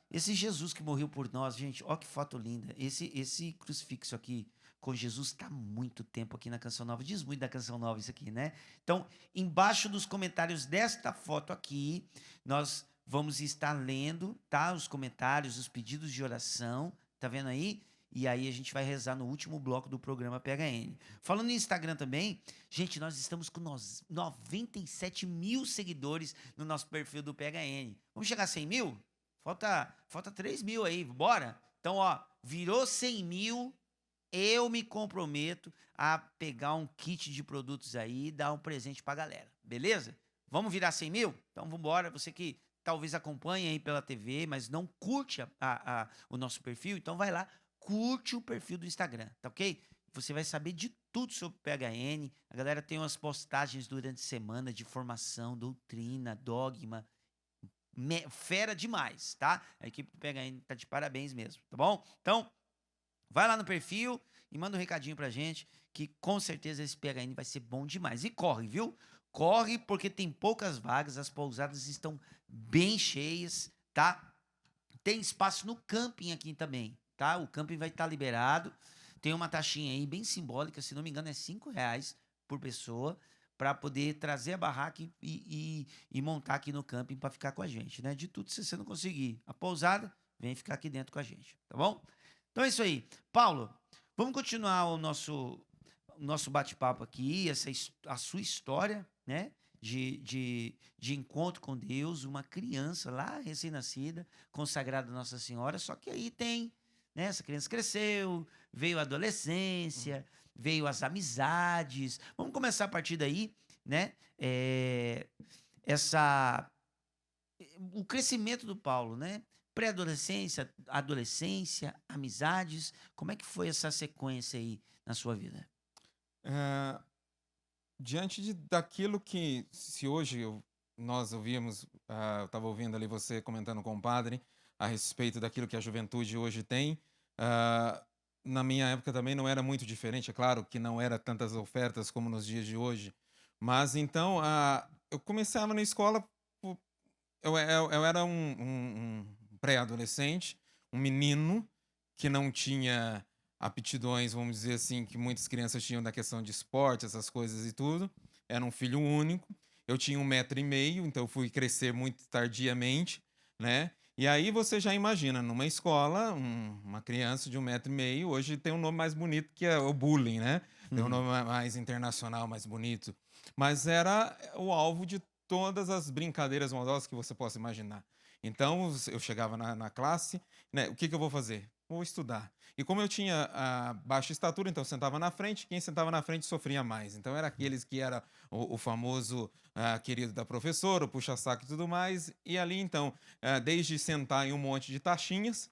esse Jesus que morreu por nós, gente. Ó que foto linda. Esse crucifixo aqui com Jesus está há muito tempo aqui na Canção Nova. Diz muito da Canção Nova isso aqui, né? Então, embaixo dos comentários desta foto aqui, nós vamos estar lendo, tá? Os comentários, os pedidos de oração, tá vendo aí? E aí a gente vai rezar no último bloco do programa PHN. Falando no Instagram também, gente, nós estamos com 97 mil seguidores no nosso perfil do PHN. Vamos chegar a 100 mil? Falta 3 mil aí, bora? Então, ó, virou 100 mil, eu me comprometo a pegar um kit de produtos aí e dar um presente pra galera, beleza? Vamos virar 100 mil? Então, vamos embora. Você que talvez acompanhe aí pela TV, mas não curte o nosso perfil, então vai lá, curte o perfil do Instagram, tá ok? Você vai saber de tudo sobre o PHN. A galera tem umas postagens durante a semana de formação, doutrina, dogma. Fera demais, tá? A equipe do PHN tá de parabéns mesmo, tá bom? Então, vai lá no perfil e manda um recadinho pra gente, que com certeza esse PHN vai ser bom demais. E corre, viu? Corre, porque tem poucas vagas, as pousadas estão bem cheias, tá? Tem espaço no camping aqui também, tá? O camping vai estar liberado. Tem uma taxinha aí bem simbólica, se não me engano é R$5 por pessoa, para poder trazer a barraca e montar aqui no camping para ficar com a gente, né? De tudo, se você não conseguir a pousada, vem ficar aqui dentro com a gente, tá bom? Então é isso aí. Paulo, vamos continuar o nosso bate-papo aqui, a sua história, né? De encontro com Deus, uma criança lá, recém-nascida, consagrada a Nossa Senhora, só que aí tem, né? Essa criança cresceu, veio a adolescência, veio as amizades. Vamos começar a partir daí, né? O crescimento do Paulo, né? Pré-adolescência, adolescência, amizades. Como é que foi essa sequência aí na sua vida? Diante daquilo que, se hoje nós ouvimos, eu estava ouvindo ali você comentando com o padre a respeito daquilo que a juventude hoje tem, ah, na minha época também não era muito diferente, é claro que não era tantas ofertas como nos dias de hoje, mas então eu começava na escola, eu era um pré-adolescente, um menino que não tinha aptidões, vamos dizer assim, que muitas crianças tinham na questão de esporte, essas coisas e tudo. Era um filho único. Eu tinha 1,5 m, então eu fui crescer muito tardiamente, né? E aí você já imagina, numa escola, uma criança de 1,5 m, hoje tem um nome mais bonito que é o bullying, né? Tem um nome mais internacional, mais bonito. Mas era o alvo de todas as brincadeiras maldosas que você possa imaginar. Então, eu chegava na classe, né? O que eu vou fazer? Vou estudar. E como eu tinha baixa estatura, então eu sentava na frente, quem sentava na frente sofria mais. Então era aqueles que era o famoso querido da professora, o puxa-saco e tudo mais. E ali então, desde sentar em um monte de taxinhas,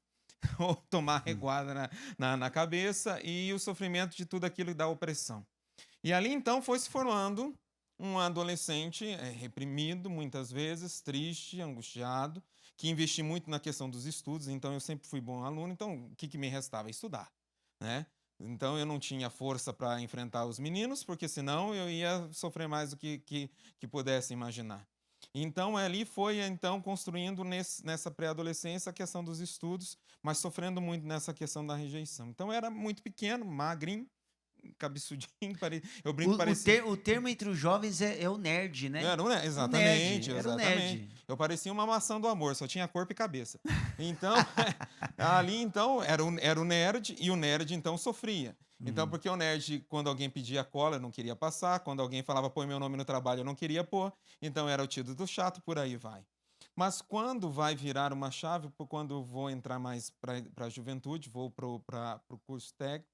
ou tomar reguada na cabeça e o sofrimento de tudo aquilo da opressão. E ali então foi se formando um adolescente reprimido, muitas vezes, triste, angustiado, que investi muito na questão dos estudos, então eu sempre fui bom aluno, então o que me restava? Estudar, né? Então eu não tinha força para enfrentar os meninos, porque senão eu ia sofrer mais do que pudesse imaginar. Então ali foi então construindo nessa pré-adolescência a questão dos estudos, mas sofrendo muito nessa questão da rejeição. Então eu era muito pequeno, magrinho, cabeçudinho, eu brinco parecia... O termo entre os jovens é o nerd, né? Era um nerd, exatamente, Era um exatamente. nerd. Eu parecia uma maçã do amor, só tinha corpo e cabeça. Então, ali então era o nerd, e o nerd então sofria. Então, porque o nerd, quando alguém pedia cola, eu não queria passar, quando alguém falava põe meu nome no trabalho, eu não queria pôr, então era o tido do chato, por aí vai. Mas quando vai virar uma chave, quando eu vou entrar mais para a juventude, vou para o curso técnico,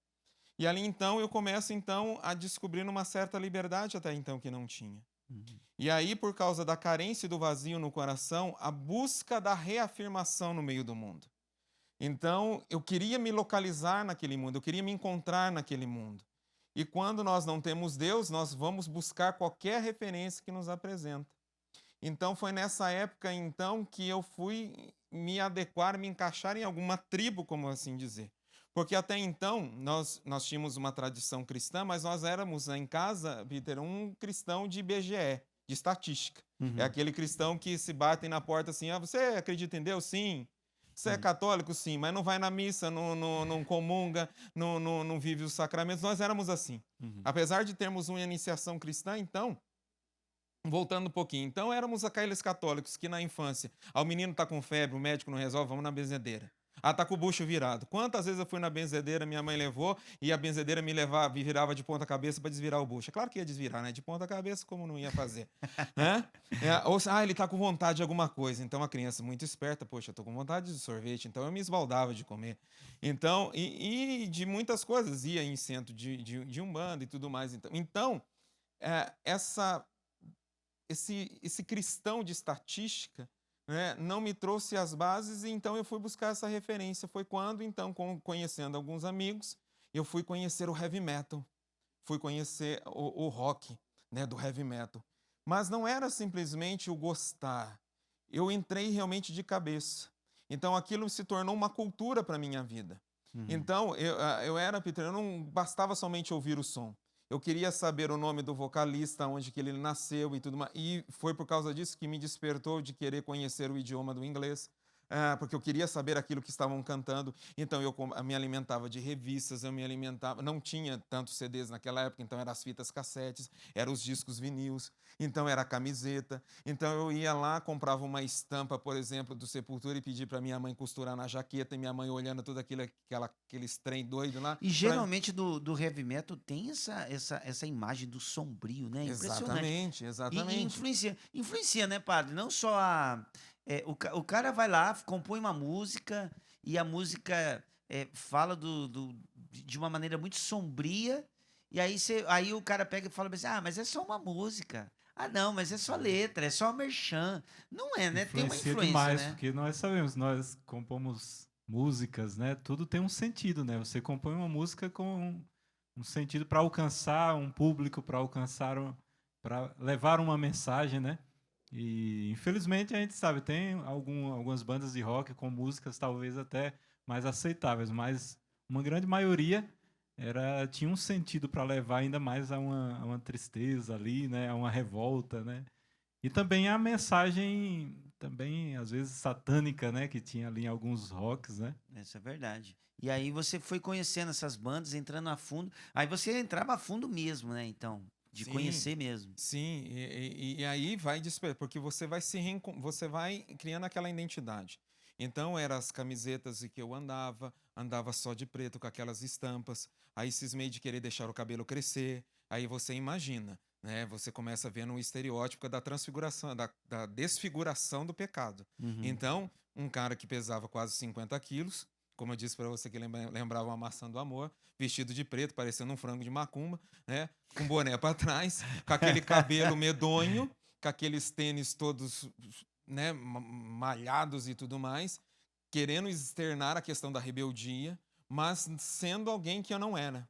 e ali então eu começo então a descobrir uma certa liberdade até então que não tinha. E aí, por causa da carência e do vazio no coração, a busca da reafirmação no meio do mundo. Então, eu queria me localizar naquele mundo, eu queria me encontrar naquele mundo. E quando nós não temos Deus, nós vamos buscar qualquer referência que nos apresenta. Então, foi nessa época então que eu fui me adequar, me encaixar em alguma tribo, como assim dizer. Porque até então, nós tínhamos uma tradição cristã, mas nós éramos, em casa, Peter, um cristão de IBGE, de estatística. É aquele cristão que se bate na porta assim, você acredita em Deus? Sim. Você é católico? Sim. Mas não vai na missa, não comunga, não vive os sacramentos. Nós éramos assim. Apesar de termos uma iniciação cristã, então... Voltando um pouquinho. Então, éramos aqueles católicos que na infância, o menino está com febre, o médico não resolve, vamos na benzedeira. Tá com o bucho virado. Quantas vezes eu fui na benzedeira, minha mãe levou, e a benzedeira me virava de ponta cabeça para desvirar o bucho. É claro que ia desvirar, né? De ponta cabeça, como não ia fazer? Né? Ele tá com vontade de alguma coisa. Então, a criança muito esperta, poxa, eu tô com vontade de sorvete, então eu me esbaldava de comer. Então, e de muitas coisas, ia em centro de umbanda e tudo mais. Então esse cristão de estatística, né, não me trouxe as bases, e então eu fui buscar essa referência. Foi quando, então, conhecendo alguns amigos, eu fui conhecer o heavy metal, fui conhecer o rock, né, do heavy metal. Mas não era simplesmente o gostar. Eu entrei realmente de cabeça. Então aquilo se tornou uma cultura para a minha vida. Então Peter, eu não bastava somente ouvir o som. Eu queria saber o nome do vocalista, onde que ele nasceu e tudo mais. E foi por causa disso que me despertou de querer conhecer o idioma do inglês, porque eu queria saber aquilo que estavam cantando. Então eu me alimentava de revistas, não tinha tantos CDs naquela época, então eram as fitas cassetes, eram os discos vinis, então era a camiseta. Então eu ia lá, comprava uma estampa, por exemplo, do Sepultura e pedi para minha mãe costurar na jaqueta, e minha mãe olhando tudo aqueles trem doido lá. E geralmente do heavy metal tem essa imagem do sombrio, né? Impressionante. Exatamente. E influencia, né, padre? Não só o cara vai lá, compõe uma música, e a música fala de uma maneira muito sombria, e aí o cara pega e fala assim, mas é só uma música. Não, mas é só letra, é só merchan. Não é, né? Tem uma influência, demais, né? Porque nós sabemos, nós compomos músicas, né? Tudo tem um sentido, né? Você compõe uma música com um sentido para alcançar um público, para levar uma mensagem, né? E infelizmente a gente sabe, tem algumas bandas de rock com músicas talvez até mais aceitáveis, mas uma grande maioria tinha um sentido para levar ainda mais a uma tristeza ali, né? A uma revolta, né? E também a mensagem, também às vezes satânica, né? Que tinha ali em alguns rocks, né? Isso é verdade. E aí você foi conhecendo essas bandas, entrando a fundo. Aí você entrava a fundo mesmo, né? Então, de Sim. conhecer mesmo. Sim, e aí vai despertar, porque você vai você vai criando aquela identidade. Então, eram as camisetas em que eu andava só de preto com aquelas estampas, aí cismei de querer deixar o cabelo crescer, aí você imagina, né? Você começa vendo um estereótipo da transfiguração, da desfiguração do pecado. Uhum. Então, um cara que pesava quase 50 quilos, como eu disse para você que lembrava uma maçã do amor, vestido de preto, parecendo um frango de macumba, né? Com boné para trás, com aquele cabelo medonho, com aqueles tênis todos, né, malhados e tudo mais, querendo externar a questão da rebeldia, mas sendo alguém que eu não era.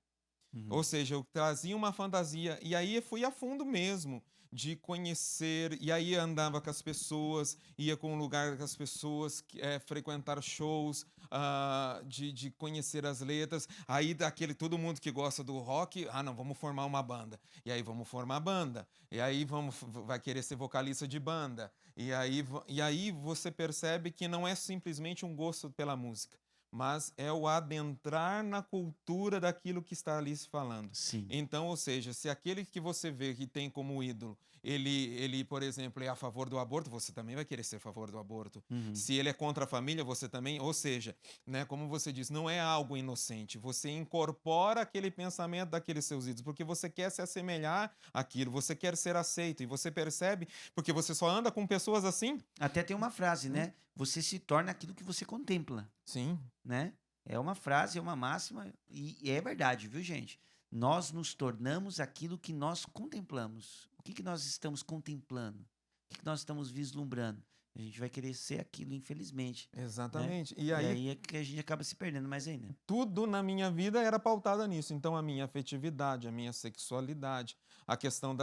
Uhum. Ou seja, eu trazia uma fantasia, e aí eu fui a fundo mesmo, de conhecer, e aí andava com as pessoas, ia com o lugar com as pessoas, frequentar shows, de conhecer as letras, aí todo mundo que gosta do rock, não, vamos formar uma banda, e aí vamos formar a banda, e aí vai querer ser vocalista de banda, e aí você percebe que não é simplesmente um gosto pela música, mas é o adentrar na cultura daquilo que está ali se falando. Sim. Então, ou seja, se aquele que você vê que tem como ídolo, ele, por exemplo, é a favor do aborto, você também vai querer ser a favor do aborto. Uhum. Se ele é contra a família, você também, ou seja, né, como você diz, não é algo inocente, você incorpora aquele pensamento daqueles seus ídolos, porque você quer se assemelhar àquilo, você quer ser aceito, e você percebe, porque você só anda com pessoas assim. Até tem uma frase, né? Você se torna aquilo que você contempla, Sim. né? É uma frase, é uma máxima, e é verdade, viu, gente? Nós nos tornamos aquilo que nós contemplamos. O que nós estamos contemplando? O que nós estamos vislumbrando? A gente vai querer ser aquilo, infelizmente. Exatamente. Né? E aí é que a gente acaba se perdendo mais ainda. Tudo na minha vida era pautada nisso. Então, a minha afetividade, a minha sexualidade, a questão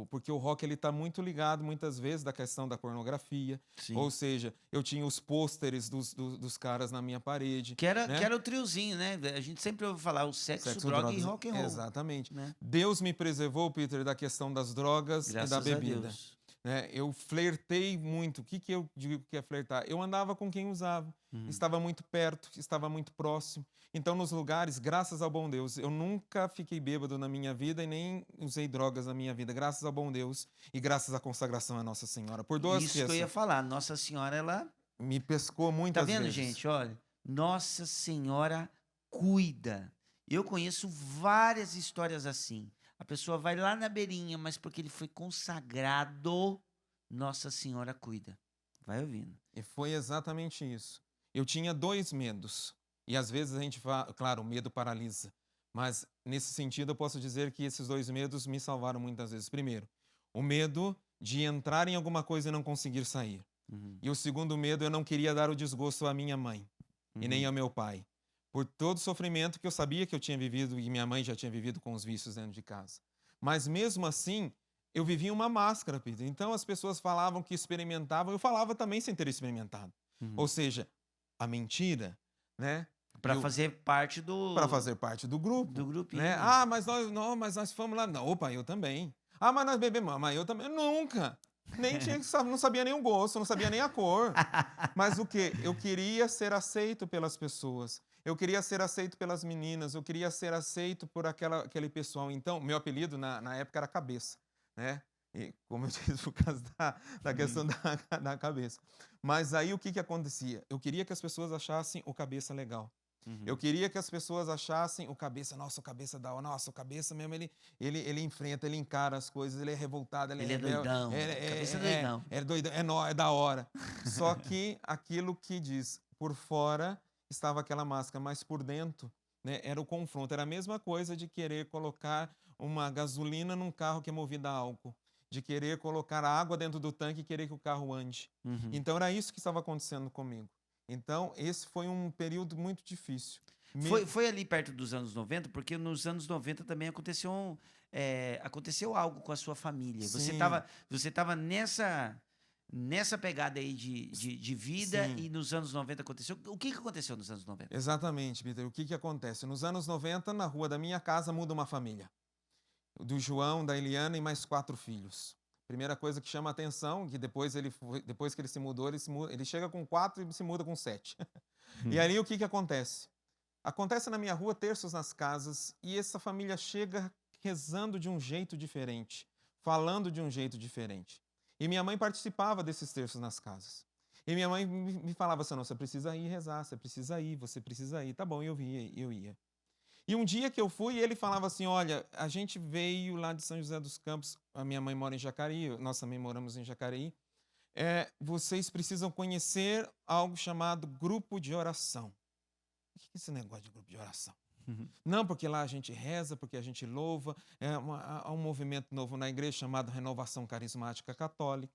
porque o rock ele está muito ligado, muitas vezes, da questão da pornografia. Sim. Ou seja, eu tinha os pôsteres dos caras na minha parede. Que era né? o triozinho, né? A gente sempre ouve falar o sexo droga drogas, e rock and roll. Exatamente. Né? Deus me preservou, Peter, da questão das drogas Graças e da bebida. a Deus. Eu flertei muito. O que eu digo que é flertar? Eu andava com quem usava. Estava muito perto, estava muito próximo. Então, nos lugares, graças ao bom Deus, eu nunca fiquei bêbado na minha vida e nem usei drogas na minha vida. Graças ao bom Deus e graças à consagração à Nossa Senhora. Por duas Isso que eu ia falar. Nossa Senhora, ela... me pescou muitas vezes. Tá vendo, vezes. gente? Olha, Nossa Senhora cuida. Eu conheço várias histórias assim. A pessoa vai lá na beirinha, mas porque ele foi consagrado, Nossa Senhora cuida. Vai ouvindo. E foi exatamente isso. Eu tinha 2 medos. E às vezes a gente fala, claro, o medo paralisa. Mas nesse sentido eu posso dizer que esses 2 medos me salvaram muitas vezes. Primeiro, o medo de entrar em alguma coisa e não conseguir sair. E o segundo medo, eu não queria dar o desgosto à minha mãe e nem ao meu pai. Por todo o sofrimento que eu sabia que eu tinha vivido e minha mãe já tinha vivido com os vícios dentro de casa. Mas mesmo assim, eu vivia uma máscara, Peter. Então as pessoas falavam que experimentavam, eu falava também sem ter experimentado. Ou seja, a mentira, né? Para fazer parte do... Para fazer parte do grupo. Do grupinho. Né? Mas nós fomos lá. Não, opa, eu também. Mas nós bebemos. Mas eu também. Nunca. Nem tinha, não sabia nem o gosto, não sabia nem a cor. Mas o quê? Eu queria ser aceito pelas pessoas. Eu queria ser aceito pelas meninas. Eu queria ser aceito por aquele pessoal. Então, meu apelido na época era Cabeça, né? E, como eu disse, por causa da questão da cabeça. Mas aí o que acontecia? Eu queria que as pessoas achassem o Cabeça legal. Eu queria que as pessoas achassem o Cabeça, nossa, o Cabeça da hora, nossa, o Cabeça mesmo, ele enfrenta, ele encara as coisas, ele é revoltado, ele é doidão. Cabeça é doidão. É doidão, é da hora. Só que aquilo que diz, por fora estava aquela máscara, mas por dentro, né, era o confronto. Era a mesma coisa de querer colocar uma gasolina num carro que é movido a álcool, de querer colocar água dentro do tanque e querer que o carro ande. Então era isso que estava acontecendo comigo. Então, esse foi um período muito difícil. Foi ali perto dos anos 90, porque nos anos 90 também aconteceu algo com a sua família. Você Sim. estava nessa pegada aí de vida, Sim. e nos anos 90 aconteceu. O que aconteceu nos anos 90? Exatamente, Peter. O que que acontece? Nos anos 90, na rua da minha casa, muda uma família. Do João, da Eliana e mais 4 filhos. Primeira coisa que chama a atenção, que depois que ele se mudou, ele chega com 4 e se muda com 7. E ali o que que acontece? Acontece na minha rua terços nas casas, e essa família chega rezando de um jeito diferente, falando de um jeito diferente. E minha mãe participava desses terços nas casas. E minha mãe me falava assim: não, você precisa ir rezar, você precisa ir. Tá bom, eu ia. E um dia que eu fui, ele falava assim: olha, a gente veio lá de São José dos Campos, a minha mãe mora em Jacareí, nós também moramos em Jacareí, vocês precisam conhecer algo chamado grupo de oração. O que é esse negócio de grupo de oração? Não, porque lá a gente reza, porque a gente louva. Há um movimento novo na igreja chamado Renovação Carismática Católica.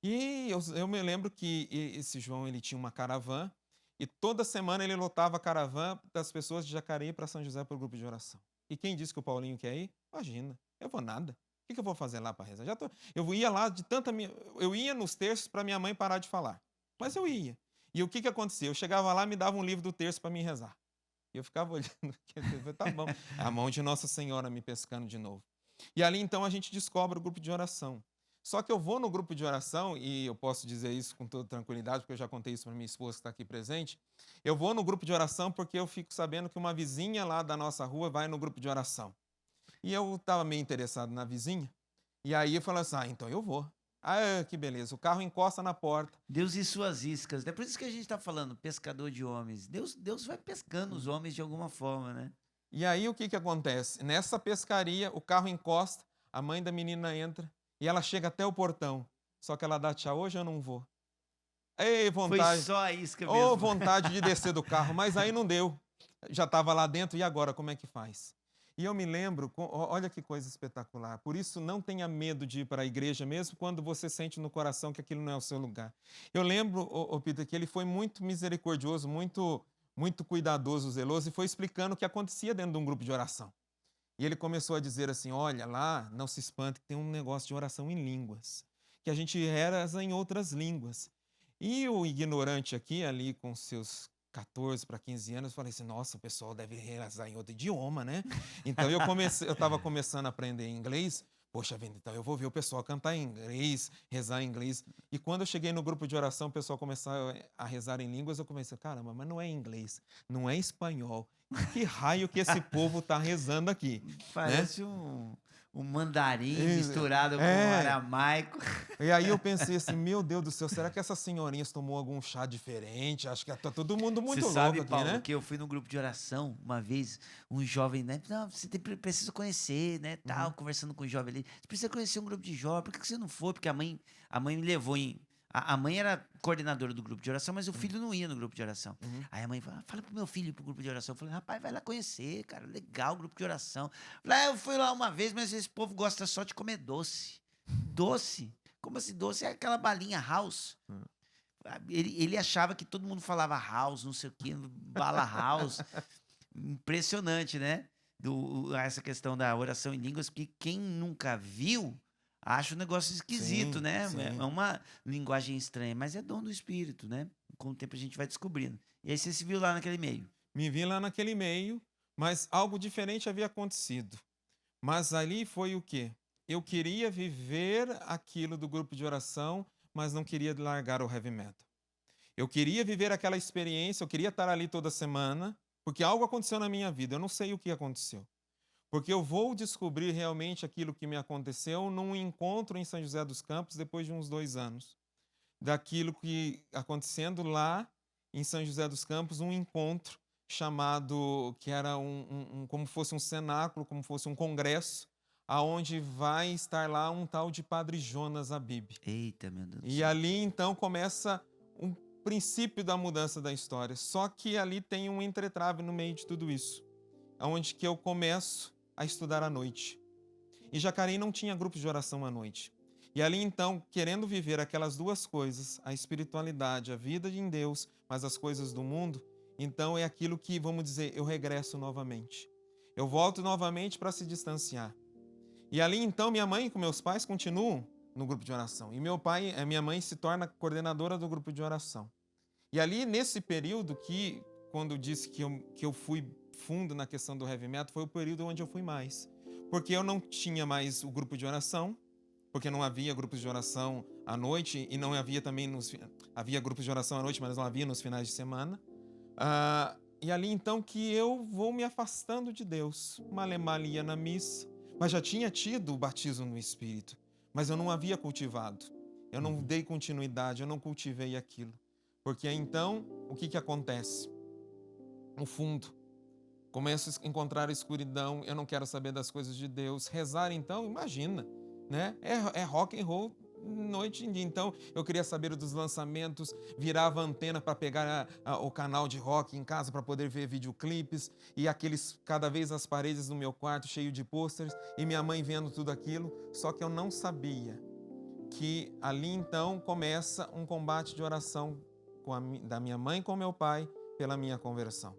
E eu me lembro que esse João, ele tinha uma caravana, e toda semana ele lotava a caravana das pessoas de Jacareí para São José para o grupo de oração. E quem disse que o Paulinho quer ir? Imagina, eu vou nada. O que eu vou fazer lá para rezar? Eu ia lá de tanta eu ia nos terços para minha mãe parar de falar. Mas eu ia. E o que acontecia? Eu chegava lá, me dava um livro do terço para mim rezar. E eu ficava olhando, tá bom. A mão de Nossa Senhora me pescando de novo. E ali, então, a gente descobre o grupo de oração. Só que eu vou no grupo de oração, e eu posso dizer isso com toda tranquilidade, porque eu já contei isso para minha esposa que está aqui presente. Eu vou no grupo de oração porque eu fico sabendo que uma vizinha lá da nossa rua vai no grupo de oração. E eu estava meio interessado na vizinha, e aí eu falei assim: então eu vou. Que beleza, o carro encosta na porta. Deus e suas iscas. É por isso que a gente está falando, pescador de homens. Deus vai pescando os homens de alguma forma, né? E aí o que acontece? Nessa pescaria, o carro encosta, a mãe da menina entra, e ela chega até o portão. Só que ela dá tchau: hoje eu não vou. Ei, vontade. Foi só a isca mesmo. Ô, vontade de descer do carro, mas aí não deu. Já estava lá dentro, e agora como é que faz? E eu me lembro, olha que coisa espetacular. Por isso, não tenha medo de ir para a igreja, mesmo quando você sente no coração que aquilo não é o seu lugar. Eu lembro, Peter, que ele foi muito misericordioso, muito cuidadoso, zeloso, e foi explicando o que acontecia dentro de um grupo de oração. E ele começou a dizer assim: olha, lá, não se espante, que tem um negócio de oração em línguas, que a gente reza em outras línguas. E o ignorante aqui, ali com seus 14 para 15 anos, eu falei assim: nossa, o pessoal deve rezar em outro idioma, né? Então eu estava começando a aprender inglês. Poxa vida, então eu vou ver o pessoal cantar em inglês, rezar em inglês. E quando eu cheguei no grupo de oração, o pessoal começou a rezar em línguas, eu comecei: caramba, mas não é inglês, não é espanhol. Que raio que esse povo está rezando aqui? Parece um mandarim misturado com aramaico. E aí eu pensei assim: meu Deus do céu, será que essas senhorinhas tomou algum chá diferente? Acho que tá todo mundo muito louco sabe, aqui, Paulo, né? que eu fui num grupo de oração uma vez, um jovem, né? Não, você precisa conhecer, né? Tal, conversando com o jovem ali. Você precisa conhecer um grupo de jovens. Por que você não foi? Porque a mãe me levou em... A mãe era coordenadora do grupo de oração, mas o filho não ia no grupo de oração. Aí a mãe falou: fala pro meu filho ir pro grupo de oração. Eu falei: rapaz, vai lá conhecer, cara, legal o grupo de oração. Eu falei: eu fui lá uma vez, mas esse povo gosta só de comer doce. Doce? Como assim doce? É aquela balinha house. Ele achava que todo mundo falava house, não sei o quê, bala house. Impressionante, né? Essa questão da oração em línguas, porque quem nunca viu... acho um negócio esquisito, Sim, né? sim. É uma linguagem estranha, mas é dom do Espírito, né? Com o tempo a gente vai descobrindo. E aí você se viu lá naquele meio. Me vi lá naquele meio, mas algo diferente havia acontecido. Mas ali foi o quê? Eu queria viver aquilo do grupo de oração, mas não queria largar o heavy metal. Eu queria viver aquela experiência, eu queria estar ali toda semana, porque algo aconteceu na minha vida, eu não sei o que aconteceu. Porque eu vou descobrir realmente aquilo que me aconteceu num encontro em São José dos Campos depois de uns 2 anos. Daquilo que acontecendo lá em São José dos Campos, um encontro chamado, que era como fosse um cenáculo, como fosse um congresso, aonde vai estar lá um tal de Padre Jonas Abib. Eita, meu Deus do E céu. ali então começa um princípio da mudança da história. Só que ali tem um entretrave no meio de tudo isso, onde que eu começo a estudar à noite. E Jacareí não tinha grupo de oração à noite. E ali então, querendo viver aquelas duas coisas, a espiritualidade, a vida em Deus, mas as coisas do mundo, então é aquilo que, vamos dizer, eu regresso novamente. Eu volto novamente para se distanciar. E ali, então, minha mãe com meus pais continuam no grupo de oração. E minha mãe se torna coordenadora do grupo de oração. E ali, nesse período que, quando eu disse que eu fui fundo na questão do heavy metal, foi o período onde eu fui mais. Porque eu não tinha mais o grupo de oração, porque não havia grupos de oração à noite, e não havia também havia grupos de oração à noite, mas não havia nos finais de semana. E ali então que eu vou me afastando de Deus. Malemar ia na missa, mas já tinha tido o batismo no Espírito, mas eu não havia cultivado. Eu não dei continuidade, eu não cultivei aquilo. Porque então, o que acontece? No fundo, começo a encontrar a escuridão, eu não quero saber das coisas de Deus. Rezar então, imagina, né? É rock and roll noite em dia. Então, eu queria saber dos lançamentos, virava a antena para pegar o canal de rock em casa para poder ver videoclipes, e cada vez as paredes do meu quarto cheio de pôsteres, e minha mãe vendo tudo aquilo, só que eu não sabia que ali então começa um combate de oração da minha mãe com meu pai pela minha conversão.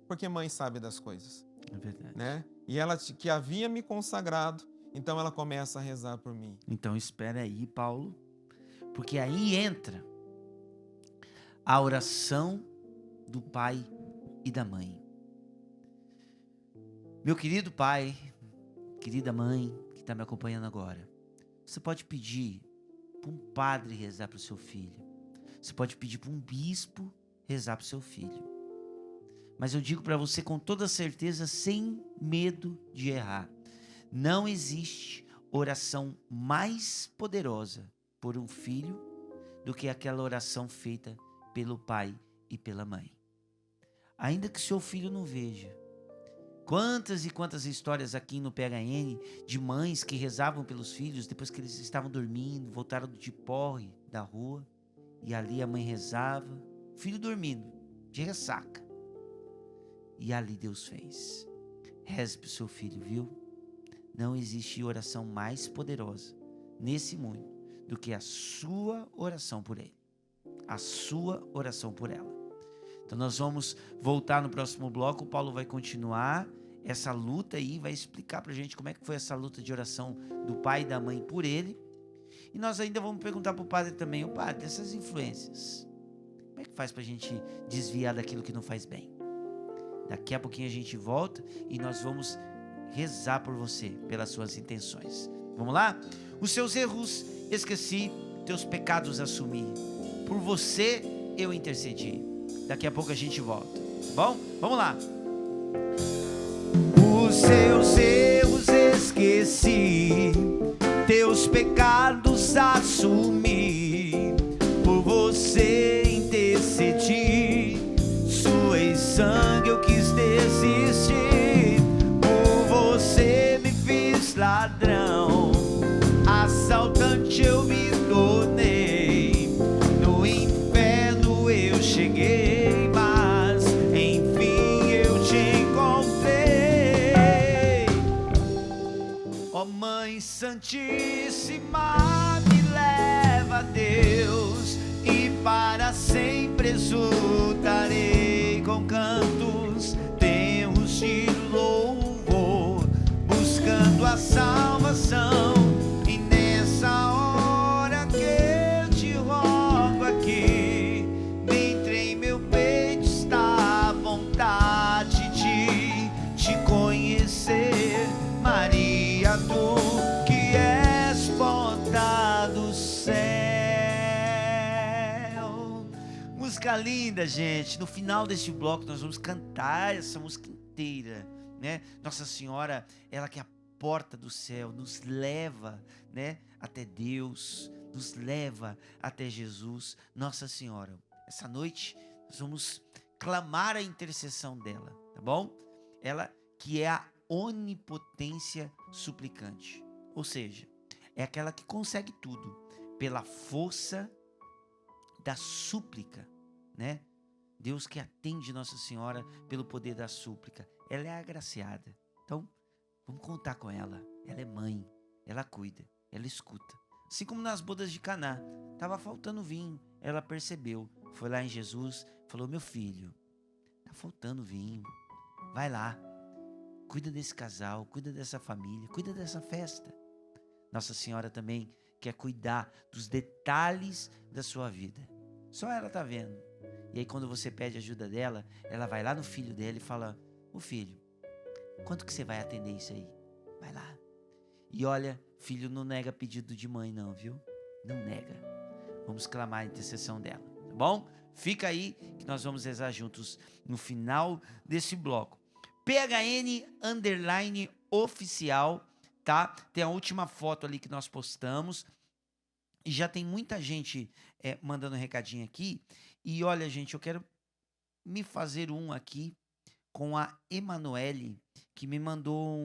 Porque mãe sabe das coisas. É verdade. Né? E ela que havia me consagrado, então ela começa a rezar por mim. Então espera aí, Paulo, porque aí entra a oração do pai e da mãe. Meu querido pai, querida mãe que está me acompanhando agora, você pode pedir para um padre rezar para o seu filho. Você pode pedir para um bispo rezar para o seu filho. Mas eu digo para você com toda certeza, sem medo de errar, não existe oração mais poderosa por um filho do que aquela oração feita pelo pai e pela mãe. Ainda que seu filho não veja. Quantas e quantas histórias aqui no PHN de mães que rezavam pelos filhos depois que eles estavam dormindo, voltaram de porre da rua, e ali a mãe rezava, o filho dormindo, de ressaca. E ali Deus fez. Reze para o seu filho, viu? Não existe oração mais poderosa nesse mundo do que a sua oração por ele. A sua oração por ela. Então nós vamos voltar no próximo bloco. O Paulo vai continuar essa luta aí, vai explicar pra gente como é que foi essa luta de oração do pai e da mãe por ele. E nós ainda vamos perguntar pro padre também, o padre, essas influências, como é que faz pra gente desviar daquilo que não faz bem? Daqui a pouquinho a gente volta e nós vamos rezar por você, pelas suas intenções. Vamos lá? Os seus erros esqueci, teus pecados assumi. Por você eu intercedi. Daqui a pouco a gente volta. Bom? Vamos lá. Os seus erros esqueci, teus pecados assumi. Por você intercedi, suei sangue eu quis desistir. Por você me fiz ladrão, assaltante eu me tornei. No inferno eu cheguei, mas enfim eu te encontrei. Ó Mãe Santíssima, me leva a Deus, e para sempre exultarei com cantos, terros de louvor, buscando a salvação. E nessa hora que eu te rogo aqui, dentro em meu peito está a vontade de te conhecer, Maria, tu que és porta do céu. Música linda, gente. No final deste bloco nós vamos cantar essa música inteira, né? Nossa Senhora, ela que é a porta do céu, nos leva, né, até Deus, nos leva até Jesus. Nossa Senhora, essa noite nós vamos clamar a intercessão dela, tá bom? Ela que é a onipotência suplicante, ou seja, é aquela que consegue tudo pela força da súplica, né? Deus que atende Nossa Senhora pelo poder da súplica. Ela é agraciada. Então, vamos contar com ela. Ela é mãe, ela cuida, ela escuta. Assim como nas bodas de Caná, estava faltando vinho, ela percebeu, foi lá em Jesus, falou: meu filho, Tá faltando vinho. Vai lá. Cuida desse casal, cuida dessa família, cuida dessa festa. Nossa Senhora também quer cuidar dos detalhes da sua vida. Só ela tá vendo. E aí quando você pede ajuda dela, ela vai lá no filho dela e fala: ô filho, quanto que você vai atender isso aí? Vai lá. E olha, filho não nega pedido de mãe não, viu? Não nega. Vamos clamar a intercessão dela, tá bom? Fica aí que nós vamos rezar juntos no final desse bloco. PHN_oficial, tá? Tem a última foto ali que nós postamos. E já tem muita gente mandando um recadinho aqui. E olha, gente, eu quero me fazer um aqui com a Emanuele, que me mandou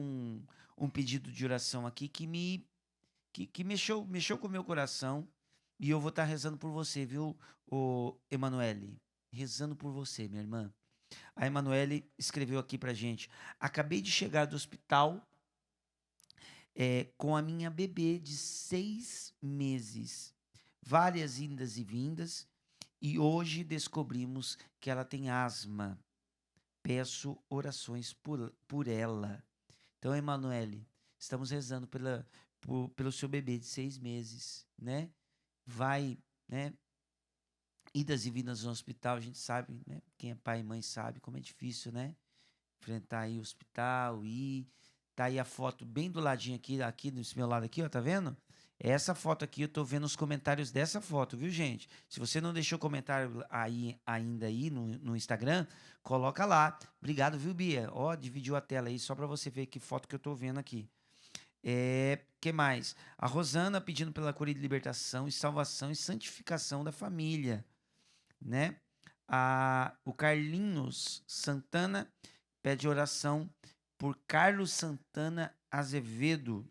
um pedido de oração aqui que mexeu com o meu coração. E eu vou estar rezando por você, viu, Emanuele? Rezando por você, minha irmã. A Emanuele escreveu aqui pra gente: acabei de chegar do hospital com a minha bebê de 6 meses. Várias indas e vindas. E hoje descobrimos que ela tem asma. Peço orações por ela. Então, Emanuele, estamos rezando pelo seu bebê de 6 meses, né? Vai, né? Idas e vindas no hospital, a gente sabe, né? Quem é pai e mãe sabe como é difícil, né? Enfrentar aí o hospital, tá aí a foto bem do ladinho aqui nesse meu lado aqui, ó, tá vendo? Essa foto aqui, eu tô vendo os comentários dessa foto, viu, gente? Se você não deixou comentário ainda aí no Instagram, coloca lá. Obrigado, viu, Bia? Ó, dividiu a tela aí só para você ver que foto que eu tô vendo aqui. Que mais? A Rosana pedindo pela cura e libertação e salvação e santificação da família, né? O Carlinhos Santana pede oração por Carlos Santana Azevedo.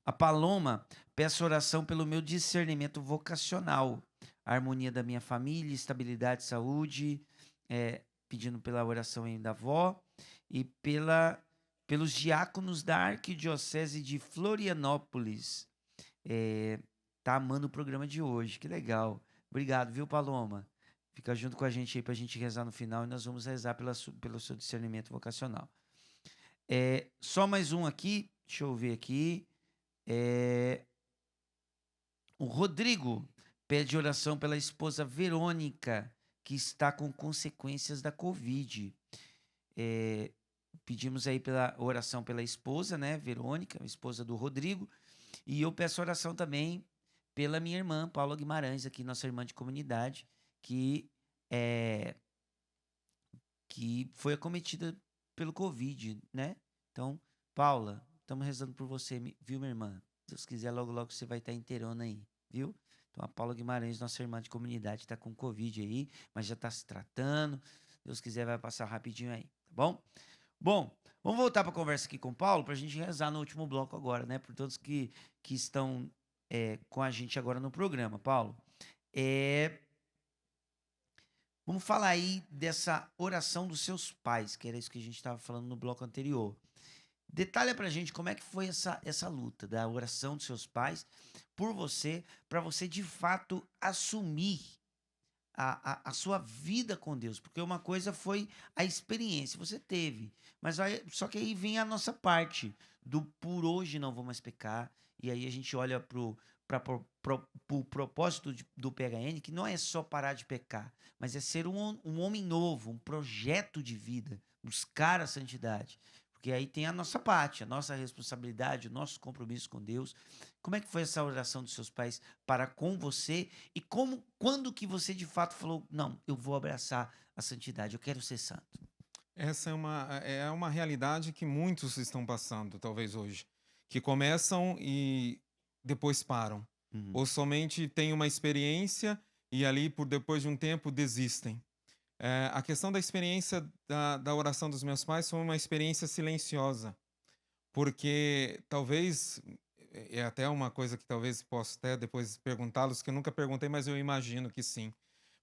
A Paloma, peço oração pelo meu discernimento vocacional, a harmonia da minha família, estabilidade, saúde, pedindo pela oração aí da avó e pelos diáconos da Arquidiocese de Florianópolis. Tá amando o programa de hoje, que legal. Obrigado, viu, Paloma? Fica junto com a gente aí pra gente rezar no final e nós vamos rezar pelo seu discernimento vocacional. Só mais um aqui, deixa eu ver aqui. O Rodrigo pede oração pela esposa Verônica, que está com consequências da Covid. Pedimos aí pela oração pela esposa, né, Verônica, a esposa do Rodrigo. E eu peço oração também pela minha irmã, Paula Guimarães, aqui, nossa irmã de comunidade, que foi acometida pelo Covid, né? Então, Paula, estamos rezando por você, viu, minha irmã? Se Deus quiser, logo, logo você vai estar inteirona aí, viu? Então, a Paula Guimarães, nossa irmã de comunidade, está com Covid aí, mas já está se tratando. Se Deus quiser, vai passar rapidinho aí, tá bom? Bom, vamos voltar para a conversa aqui com o Paulo, para a gente rezar no último bloco agora, né? Por todos que estão com a gente agora no programa. Paulo, vamos falar aí dessa oração dos seus pais, que era isso que a gente estava falando no bloco anterior. Detalha pra gente como é que foi essa luta da oração dos seus pais por você, para você de fato assumir a sua vida com Deus. Porque uma coisa foi a experiência, você teve, mas só que aí vem a nossa parte do por hoje não vou mais pecar, e aí a gente olha pro propósito do PHN, que não é só parar de pecar, mas é ser um homem novo, um projeto de vida, buscar a santidade. Porque aí tem a nossa parte, a nossa responsabilidade, o nosso compromisso com Deus. Como é que foi essa oração dos seus pais para com você? E quando que você de fato falou, não, eu vou abraçar a santidade, eu quero ser santo? Essa é uma realidade que muitos estão passando, talvez hoje, que começam e depois param. Ou somente têm uma experiência e ali, depois de um tempo, desistem. A questão da experiência da oração dos meus pais foi uma experiência silenciosa, porque talvez, é até uma coisa que talvez possa até depois perguntá-los, que eu nunca perguntei, mas eu imagino que sim.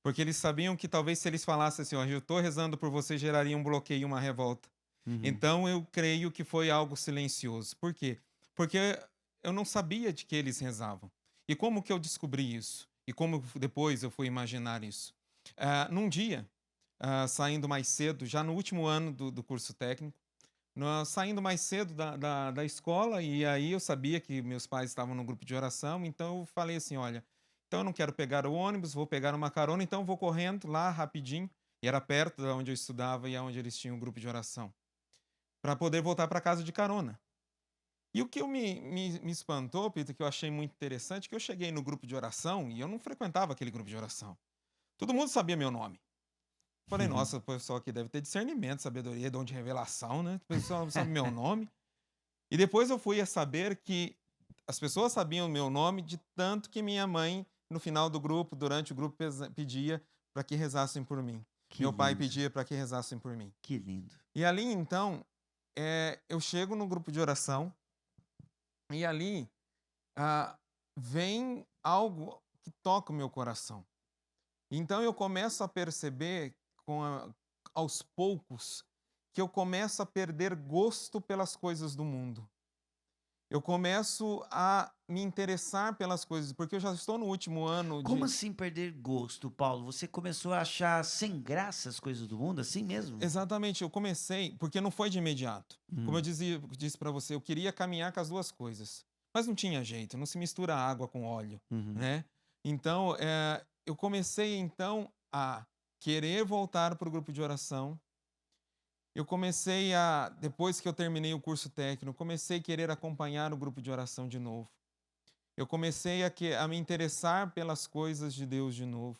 Porque eles sabiam que talvez se eles falassem assim, eu estou rezando por você, geraria um bloqueio, uma revolta. Então eu creio que foi algo silencioso. Por quê? Porque eu não sabia de que eles rezavam. E como que eu descobri isso? E como depois eu fui imaginar isso? Num dia, saindo mais cedo, já no último ano do curso técnico, saindo mais cedo da escola, e aí eu sabia que meus pais estavam no grupo de oração, então eu falei assim: olha, então eu não quero pegar o ônibus, vou pegar uma carona, então eu vou correndo lá rapidinho, e era perto de onde eu estudava e onde eles tinham um grupo de oração, para poder voltar para casa de carona. E o que me espantou, Peter, que eu achei muito interessante, que eu cheguei no grupo de oração e eu não frequentava aquele grupo de oração. Todo mundo sabia meu nome. Falei, nossa, o pessoal aqui deve ter discernimento, sabedoria, dom de revelação, né? O pessoal sabe meu nome. E depois eu fui a saber que as pessoas sabiam o meu nome de tanto que minha mãe, no final do grupo, durante o grupo, pedia para que rezassem por mim. Que Meu pai lindo, pedia para que rezassem por mim. que lindo. E ali, então, eu chego no grupo de oração e ali vem algo que toca o meu coração. Então eu começo a perceber, aos poucos, que eu começo a perder gosto pelas coisas do mundo. Eu começo a me interessar pelas coisas, porque eu já estou no último ano Como de... assim perder gosto, Paulo? Você começou a achar sem graça as coisas do mundo, assim mesmo? Exatamente, eu comecei, porque não foi de imediato. Como eu disse para você, eu queria caminhar com as duas coisas, mas não tinha jeito, não se mistura água com óleo, Uhum. né? Então, eu comecei então a querer voltar para o grupo de oração. Eu comecei depois que eu terminei o curso técnico, comecei a querer acompanhar o grupo de oração de novo. Eu comecei a me interessar pelas coisas de Deus de novo.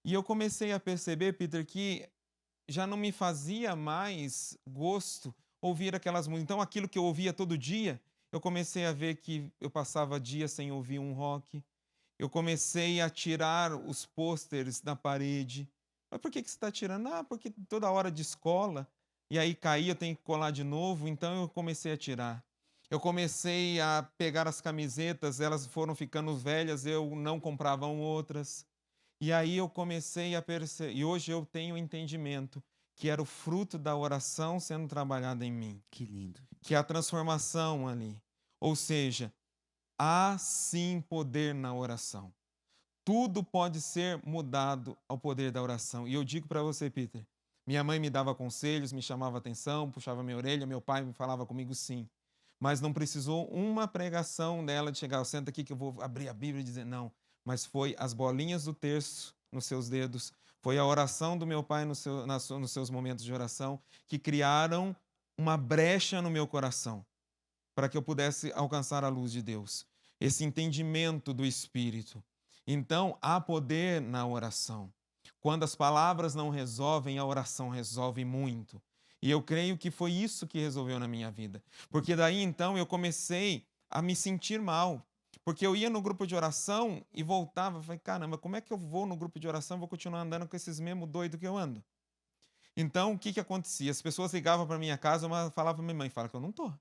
E eu comecei a perceber, Peter, que já não me fazia mais gosto ouvir aquelas músicas. Então, aquilo que eu ouvia todo dia, eu comecei a ver que eu passava dias sem ouvir um rock. Eu comecei a tirar os pôsteres da parede. Mas por que você está tirando? Porque toda hora de escola, e aí caía, eu tenho que colar de novo, então eu comecei a tirar. Eu comecei a pegar as camisetas, elas foram ficando velhas, eu não comprava outras. E aí eu comecei a perceber, e hoje eu tenho entendimento que era o fruto da oração sendo trabalhada em mim, Que lindo. que é a transformação ali. Ou seja, há sim poder na oração. Tudo pode ser mudado ao poder da oração. E eu digo para você, Peter, minha mãe me dava conselhos, me chamava atenção, puxava minha orelha, meu pai me falava comigo sim. Mas não precisou uma pregação dela de chegar, senta aqui que eu vou abrir a Bíblia e dizer não. Mas foi as bolinhas do terço nos seus dedos, foi a oração do meu pai nos seus momentos de oração que criaram uma brecha no meu coração para que eu pudesse alcançar a luz de Deus, esse entendimento do Espírito. Então, há poder na oração. Quando as palavras não resolvem, a oração resolve muito. E eu creio que foi isso que resolveu na minha vida. Porque daí, então, eu comecei a me sentir mal. Porque eu ia no grupo de oração e voltava. Falei, caramba, como é que eu vou no grupo de oração e vou continuar andando com esses mesmos doidos que eu ando? Então, o que acontecia? As pessoas ligavam para minha casa, uma falava para minha mãe, fala que eu não estou.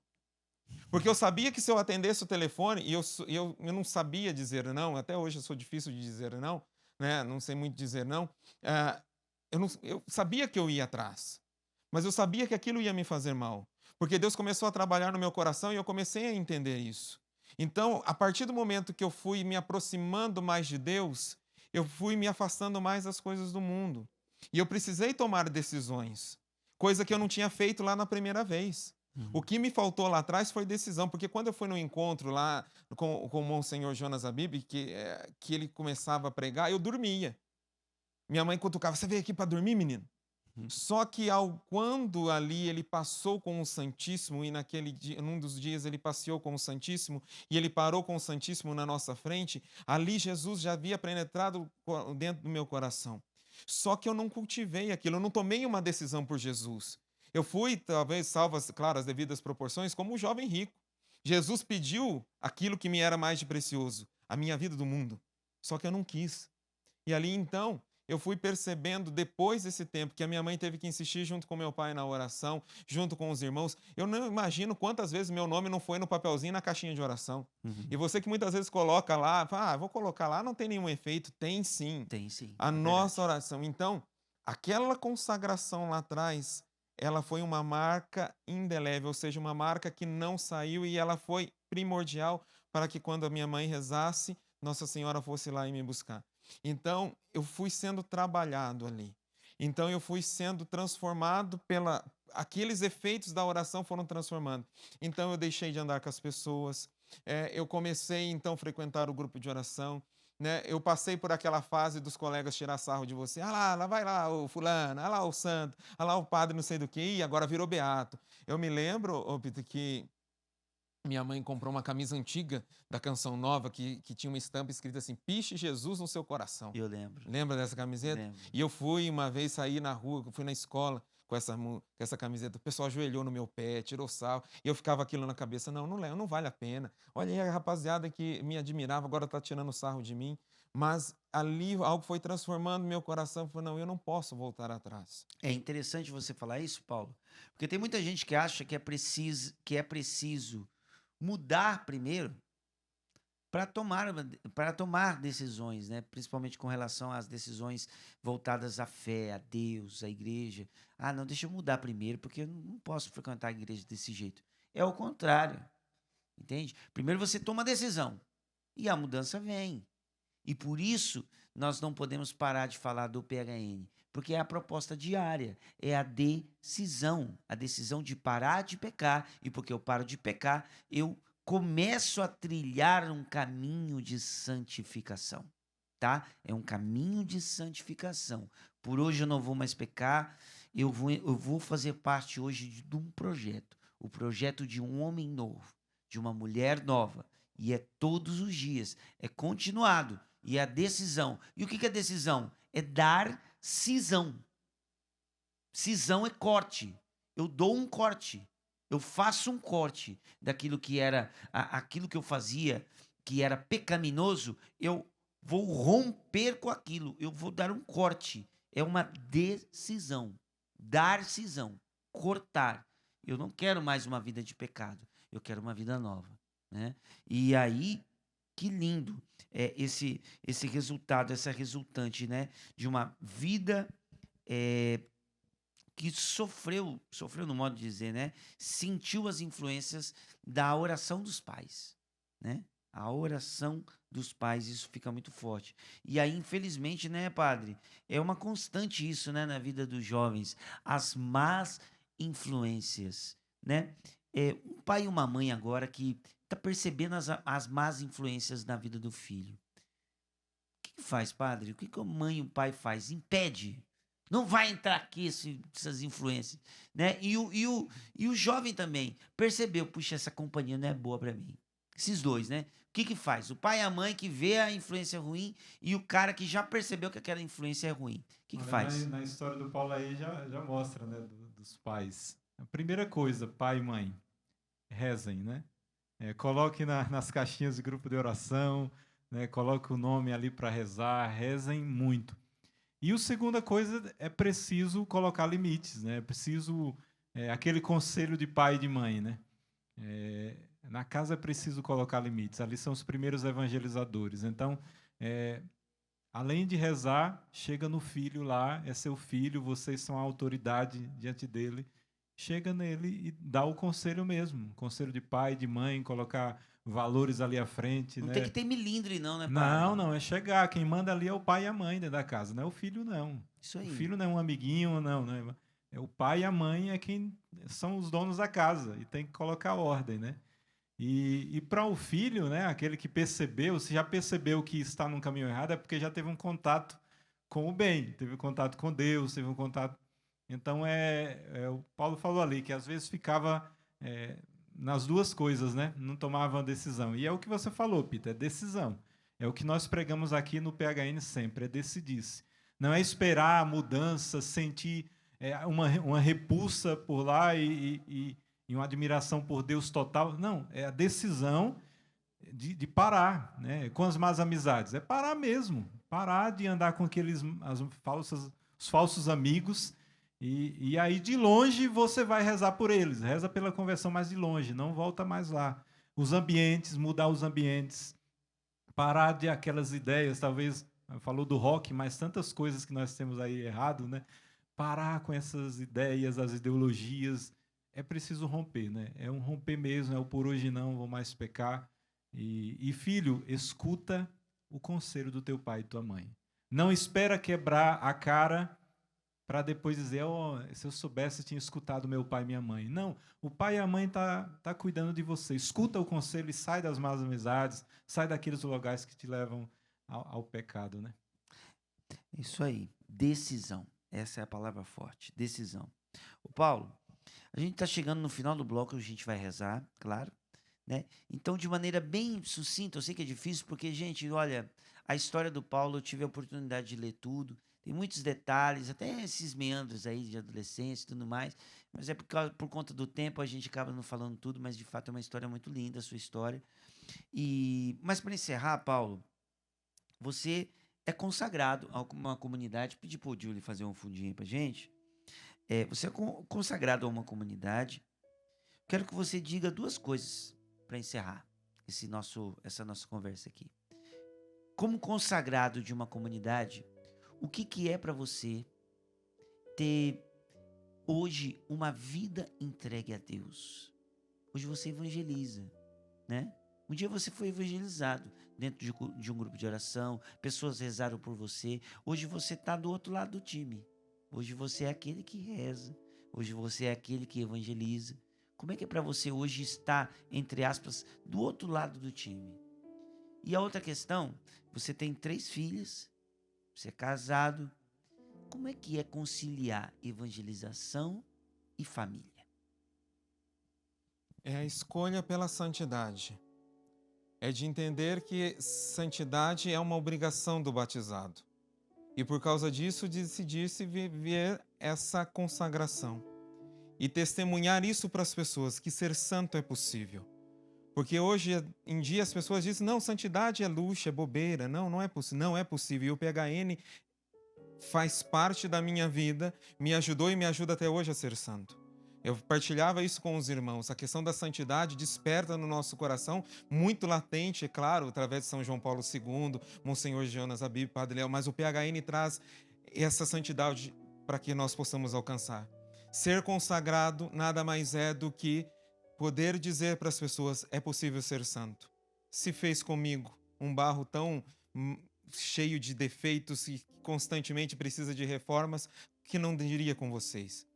Porque eu sabia que se eu atendesse o telefone, e eu não sabia dizer não, até hoje eu sou difícil de dizer não, né? Não sei muito dizer não. Eu sabia que eu ia atrás, mas eu sabia que aquilo ia me fazer mal. Porque Deus começou a trabalhar no meu coração e eu comecei a entender isso. Então, a partir do momento que eu fui me aproximando mais de Deus, eu fui me afastando mais das coisas do mundo. E eu precisei tomar decisões, coisa que eu não tinha feito lá na primeira vez. O que me faltou lá atrás foi decisão, porque quando eu fui no encontro lá com o Monsenhor Jonas Abib, que ele começava a pregar, eu dormia. Minha mãe cutucava, você veio aqui para dormir, menino? Só que quando ali ele passou com o Santíssimo, e naquele dia, num dos dias ele passeou com o Santíssimo, e ele parou com o Santíssimo na nossa frente, ali Jesus já havia penetrado dentro do meu coração. Só que eu não cultivei aquilo, eu não tomei uma decisão por Jesus. Eu fui, talvez, salvas, claro, as devidas proporções, como um jovem rico. Jesus pediu aquilo que me era mais de precioso, a minha vida do mundo. Só que eu não quis. E ali, então, eu fui percebendo, depois desse tempo, que a minha mãe teve que insistir junto com meu pai na oração, junto com os irmãos. Eu não imagino quantas vezes meu nome não foi no papelzinho na caixinha de oração. E você que muitas vezes coloca lá, fala, vou colocar lá, não tem nenhum efeito. Tem sim. Tem sim. A nossa oração. Então, aquela consagração lá atrás, ela foi uma marca indelével, ou seja, uma marca que não saiu, e ela foi primordial para que quando a minha mãe rezasse, Nossa Senhora fosse lá e me buscar. Então, eu fui sendo trabalhado ali. Então, eu fui sendo transformado aqueles efeitos da oração foram transformando. Então, eu deixei de andar com as pessoas. Eu comecei, então, a frequentar o grupo de oração. Né? Eu passei por aquela fase dos colegas tirar sarro de você. Ah lá vai lá o fulano, ah lá o santo, ah lá o padre não sei do que, e agora virou beato. Eu me lembro, Peter, que minha mãe comprou uma camisa antiga da Canção Nova que tinha uma estampa escrita assim, piche Jesus no seu coração. Eu lembro. Lembra dessa camiseta? Lembro. E eu fui uma vez sair na rua, fui na escola com essa camiseta, o pessoal ajoelhou no meu pé, tirou sal, e eu ficava aquilo na cabeça, não vale a pena. Olha aí a rapaziada que me admirava, agora está tirando sarro de mim. Mas ali algo foi transformando meu coração, falei, não, eu não posso voltar atrás. É interessante você falar isso, Paulo, porque tem muita gente que acha que é preciso mudar primeiro para tomar decisões, né? Principalmente com relação às decisões voltadas à fé, a Deus, à igreja. Ah, não, deixa eu mudar primeiro, porque eu não posso frequentar a igreja desse jeito. É o contrário, entende? Primeiro você toma a decisão e a mudança vem. E por isso nós não podemos parar de falar do PHN, porque é a proposta diária, é a decisão de parar de pecar. E porque eu paro de pecar, eu começo a trilhar um caminho de santificação, tá? É um caminho de santificação. Por hoje eu não vou mais pecar, eu vou fazer parte hoje de um projeto, o projeto de um homem novo, de uma mulher nova. E é todos os dias, é continuado. E é a decisão. E o que é decisão? É dar cisão. Cisão é corte. Eu dou um corte. Eu faço um corte daquilo que era, aquilo que eu fazia, que era pecaminoso, eu vou romper com aquilo. Eu vou dar um corte. É uma decisão. Dar cisão. Cortar. Eu não quero mais uma vida de pecado. Eu quero uma vida nova. Né? E aí, que lindo esse resultado, essa resultante, né, de uma vida que sofreu no modo de dizer, né, sentiu as influências da oração dos pais, né? A oração dos pais, isso fica muito forte. E aí, infelizmente, né, padre, é uma constante isso, né, na vida dos jovens, as más influências, né? Um pai e uma mãe agora que está percebendo as más influências na vida do filho. O que faz, padre? O que a mãe e o pai faz? Impede. Não vai entrar aqui essas influências. Né? E o jovem também percebeu, puxa, essa companhia não é boa para mim. Esses dois, né? O que faz? O pai e a mãe que vê a influência ruim e o cara que já percebeu que aquela influência é ruim. O que faz? Na história do Paulo aí já mostra, né, dos pais. A primeira coisa, pai e mãe, rezem, né? Coloque nas caixinhas de grupo de oração, né? Coloque o nome ali para rezar, rezem muito. E a segunda coisa, é preciso colocar limites, né? É preciso aquele conselho de pai e de mãe, né? Na casa é preciso colocar limites. Ali são os primeiros evangelizadores. Então, além de rezar, chega no filho lá, é seu filho, vocês são a autoridade diante dele. Chega nele e dá o conselho mesmo. Conselho de pai, de mãe, colocar valores ali à frente. Não né? tem que ter milindre, não, né, pai? Não, é chegar. Quem manda ali é o pai e a mãe dentro da casa, não é o filho, não. Isso aí. O filho não é um amiguinho, não. É o pai e a mãe é quem são os donos da casa e tem que colocar ordem, né? E para o filho, né, aquele que percebeu, se já percebeu que está num caminho errado, é porque já teve um contato com o bem, teve um contato com Deus, teve um contato. Então, o Paulo falou ali que às vezes ficava nas duas coisas, né? Não tomava decisão. E é o que você falou, Peter, é decisão. É o que nós pregamos aqui no PHN sempre, é decidir-se. Não é esperar a mudança, sentir uma repulsa por lá e uma admiração por Deus total. Não, é a decisão de parar, né? Com as más amizades. É parar mesmo. Parar de andar com os falsos amigos. E aí, de longe, você vai rezar por eles. Reza pela conversão, mas de longe, não volta mais lá. Os ambientes, mudar os ambientes. Parar de aquelas ideias, talvez, falou do rock, mas tantas coisas que nós temos aí errado, né? Parar com essas ideias, as ideologias. É preciso romper, né? É um romper mesmo, é o por hoje não, vou mais pecar. E filho, escuta o conselho do teu pai e tua mãe. Não espera quebrar a cara para depois dizer, se eu soubesse, eu tinha escutado meu pai e minha mãe. Não, o pai e a mãe tá cuidando de você. Escuta o conselho e sai das más amizades, sai daqueles lugares que te levam ao pecado, né? Isso aí, decisão. Essa é a palavra forte, decisão. O Paulo, a gente está chegando no final do bloco, a gente vai rezar, claro, né? Então, de maneira bem sucinta, eu sei que é difícil, porque, gente, olha, a história do Paulo, eu tive a oportunidade de ler tudo, tem muitos detalhes, até esses meandros aí de adolescência e tudo mais, mas é por conta do tempo a gente acaba não falando tudo, mas de fato é uma história muito linda, a sua história. Mas para encerrar, Paulo, você é consagrado a uma comunidade, pedi para o Júlio fazer um fundinho para gente, você é consagrado a uma comunidade. Quero que você diga duas coisas para encerrar essa nossa conversa aqui. Como consagrado de uma comunidade, o que é para você ter hoje uma vida entregue a Deus? Hoje você evangeliza, né? Um dia você foi evangelizado dentro de um grupo de oração, pessoas rezaram por você. Hoje você está do outro lado do time. Hoje você é aquele que reza. Hoje você é aquele que evangeliza. Como é que é para você hoje estar, entre aspas, do outro lado do time? E a outra questão, você tem 3 filhas, você é casado. Como é que é conciliar evangelização e família? É a escolha pela santidade. É de entender que santidade é uma obrigação do batizado. E por causa disso, decidir-se viver essa consagração. E testemunhar isso para as pessoas, que ser santo é possível. Porque hoje em dia as pessoas dizem, não, santidade é luxo, é bobeira. Não, não é possível. E o PHN faz parte da minha vida, me ajudou e me ajuda até hoje a ser santo. Eu partilhava isso com os irmãos. A questão da santidade desperta no nosso coração, muito latente, é claro, através de São João Paulo II, Monsenhor Jonas Abib, Padre Léo, mas o PHN traz essa santidade para que nós possamos alcançar. Ser consagrado nada mais é do que poder dizer para as pessoas, é possível ser santo. Se fez comigo um barro tão cheio de defeitos e constantemente precisa de reformas, que não diria com vocês?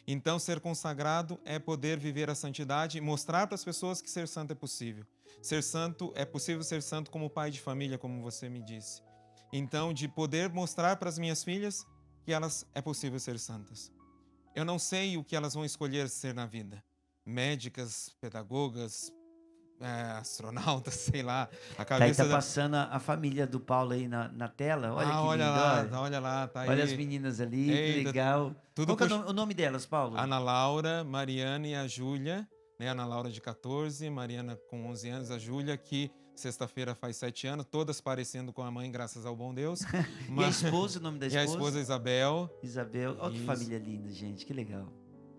Então, ser consagrado é poder viver a santidade e mostrar para as pessoas que ser santo é possível. Ser santo, é possível ser santo como pai de família, como você me disse. Então, de poder mostrar para as minhas filhas que é possível ser santas. Eu não sei o que elas vão escolher ser na vida. Médicas, pedagogas, astronautas, sei lá. A cabeça Tá passando a família do Paulo aí na tela. Olha que olha lindo. Olha lá, tá aí. Olha as meninas ali, Eita, que legal. Tudo Qual que é o nome delas, Paulo? Ana Laura, Mariana e a Júlia. Né? Ana Laura de 14, Mariana com 11 anos, a Júlia que sexta-feira faz 7 anos, todas parecendo com a mãe, graças ao bom Deus. E a esposa, o nome da esposa? E a esposa Isabel. Isabel, olha que família linda, gente, que legal.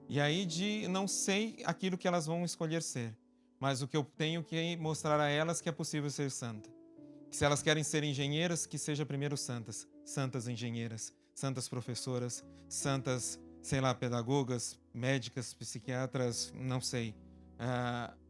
E aí não sei aquilo que elas vão escolher ser, mas o que eu tenho que mostrar a elas que é possível ser santa. Que se elas querem ser engenheiras, que seja primeiro santas. Santas engenheiras, santas professoras, santas, sei lá, pedagogas, médicas, psiquiatras, não sei.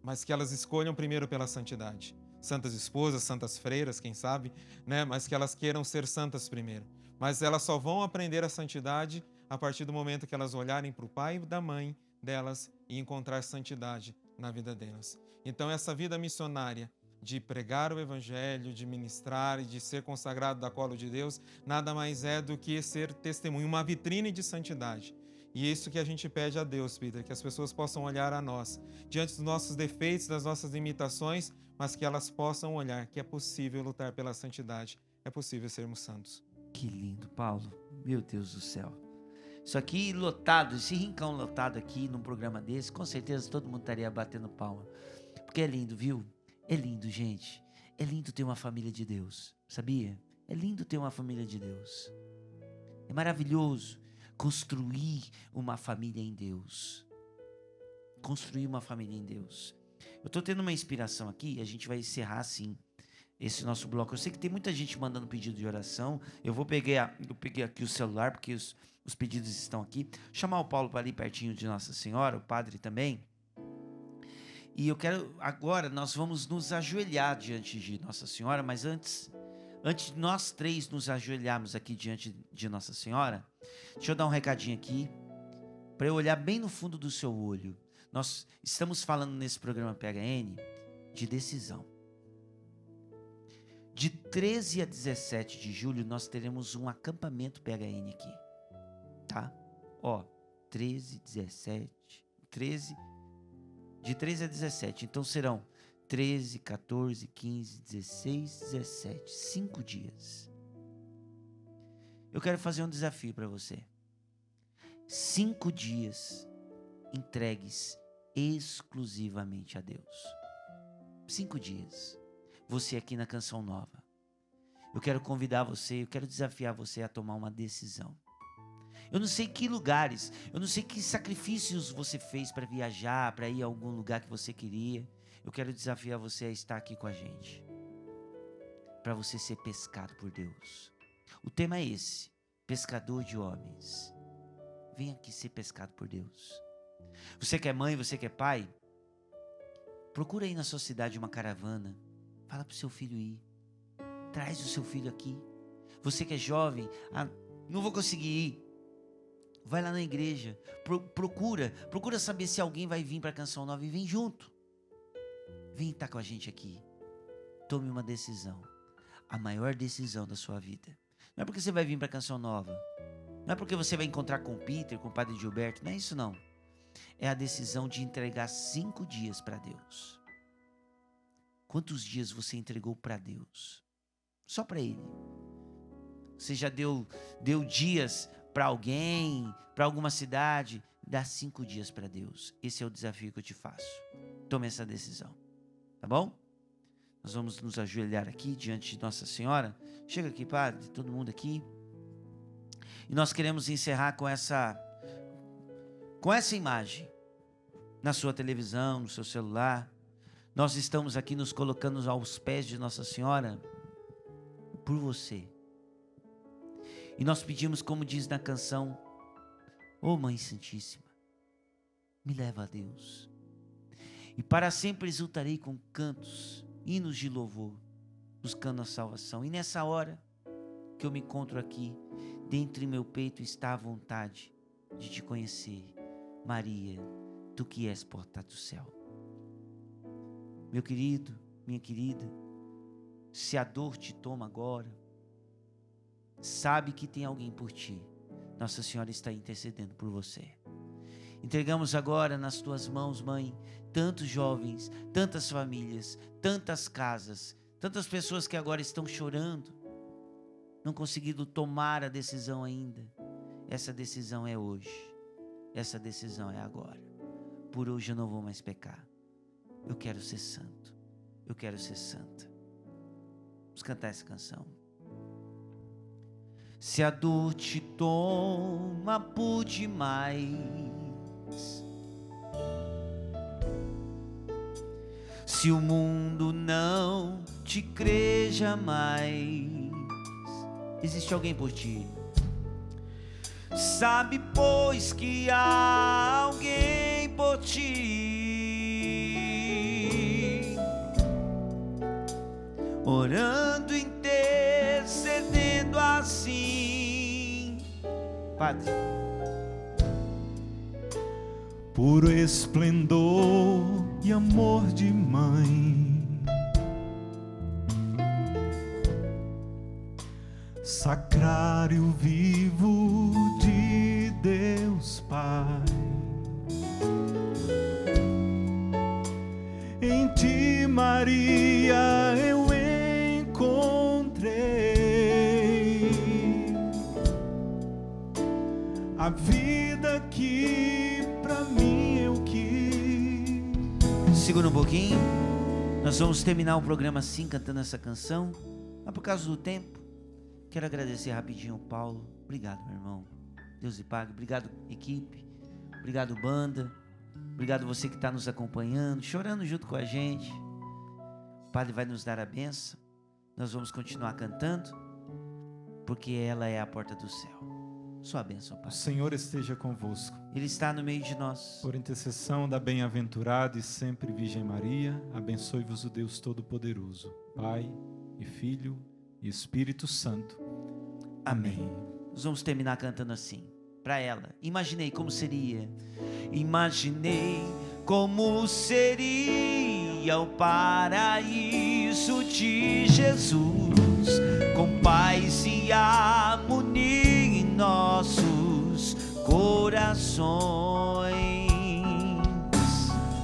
Mas que elas escolham primeiro pela santidade. Santas esposas, santas freiras, quem sabe, né? Mas que elas queiram ser santas primeiro. Mas elas só vão aprender a santidade a partir do momento que elas olharem para o pai e da mãe delas e encontrar santidade na vida delas. Então essa vida missionária de pregar o evangelho, de ministrar e de ser consagrado da colo de Deus, nada mais é do que ser testemunho, uma vitrine de santidade. E é isso que a gente pede a Deus, Peter, que as pessoas possam olhar a nós, diante dos nossos defeitos, das nossas limitações, mas que elas possam olhar que é possível lutar pela santidade, é possível sermos santos. Que lindo, Paulo. Meu Deus do céu. Isso aqui lotado, esse rincão lotado aqui num programa desse, com certeza todo mundo estaria batendo palma. Porque é lindo, viu? É lindo, gente. É lindo ter uma família de Deus, sabia? É lindo ter uma família de Deus. É maravilhoso construir uma família em Deus. Construir uma família em Deus. Eu estou tendo uma inspiração aqui, a gente vai encerrar assim esse nosso bloco. Eu sei que tem muita gente mandando pedido de oração. Eu peguei aqui o celular, porque os pedidos estão aqui. Chamar o Paulo para ali pertinho de Nossa Senhora, o padre também. E eu quero, agora nós vamos nos ajoelhar diante de Nossa Senhora, mas antes antes de nós três nos ajoelharmos aqui diante de Nossa Senhora, deixa eu dar um recadinho aqui, para eu olhar bem no fundo do seu olho. Nós estamos falando nesse programa PHN de decisão. De 13 a 17 de julho, nós teremos um acampamento PHN aqui, tá? Ó, 13, 17, 13, de 13 a 17. Então serão 13, 14, 15, 16, 17, 5 dias. Eu quero fazer um desafio para você. 5 dias entregues exclusivamente a Deus. 5 dias. Você aqui na Canção Nova. Eu quero convidar você, eu quero desafiar você a tomar uma decisão. Eu não sei que lugares, eu não sei que sacrifícios você fez para viajar, para ir a algum lugar que você queria. Eu quero desafiar você a estar aqui com a gente. Para você ser pescado por Deus. O tema é esse, pescador de homens. Vem aqui ser pescado por Deus. Você que é mãe, você que é pai, procura aí na sua cidade uma caravana. Fala para o seu filho ir. Traz o seu filho aqui. Você que é jovem, não vou conseguir ir. Vai lá na igreja. Procura saber se alguém vai vir para a Canção Nova e vem junto. Vem estar com a gente aqui. Tome uma decisão. A maior decisão da sua vida. Não é porque você vai vir para a Canção Nova. Não é porque você vai encontrar com o Peter, com o Padre Gilberto. Não é isso não. É a decisão de entregar 5 dias para Deus. Quantos dias você entregou para Deus? Só para Ele. Você já deu dias para alguém, para alguma cidade? Dá 5 dias para Deus. Esse é o desafio que eu te faço. Tome essa decisão. Tá bom? Nós vamos nos ajoelhar aqui diante de Nossa Senhora. Chega aqui, Padre, todo mundo aqui. E nós queremos encerrar com essa imagem. Na sua televisão, no seu celular. Nós estamos aqui nos colocando aos pés de Nossa Senhora por você. E nós pedimos, como diz na canção, ô Mãe Santíssima, me leva a Deus. E para sempre exultarei com cantos, hinos de louvor, buscando a salvação. E nessa hora que eu me encontro aqui, dentro em meu peito está a vontade de te conhecer. Maria, tu que és porta do céu. Meu querido, minha querida, se a dor te toma agora, sabe que tem alguém por ti. Nossa Senhora está intercedendo por você. Entregamos agora nas tuas mãos, Mãe, tantos jovens, tantas famílias, tantas casas, tantas pessoas que agora estão chorando, não conseguindo tomar a decisão ainda. Essa decisão é hoje. Essa decisão é agora. Por hoje eu não vou mais pecar. Eu quero ser santo. Eu quero ser santa. Vamos cantar essa canção. Se a dor te toma por demais, se o mundo não te crê jamais, existe alguém por ti. Sabe, pois, que há alguém por ti, orando, intercedendo assim. Padre. Puro esplendor e amor de mãe, sacrário vivo de Deus Pai. Em ti, Maria, eu encontrei a vida que pra mim eu quis. Segura um pouquinho. Nós vamos terminar o programa assim, cantando essa canção. Mas por causa do tempo, quero agradecer rapidinho ao Paulo. Obrigado, meu irmão. Deus lhe pague. Obrigado, equipe. Obrigado, banda. Obrigado você que está nos acompanhando, chorando junto com a gente. O Padre vai nos dar a bênção. Nós vamos continuar cantando, porque ela é a porta do céu. Sua bênção, Pai. O Senhor esteja convosco. Ele está no meio de nós. Por intercessão da bem-aventurada e sempre Virgem Maria, abençoe-vos o Deus Todo-Poderoso, Pai e Filho e Espírito Santo. Amém. Nós vamos terminar cantando assim, para ela. Imaginei como seria. Imaginei como seria o paraíso de Jesus, com paz e harmonia em nossos corações.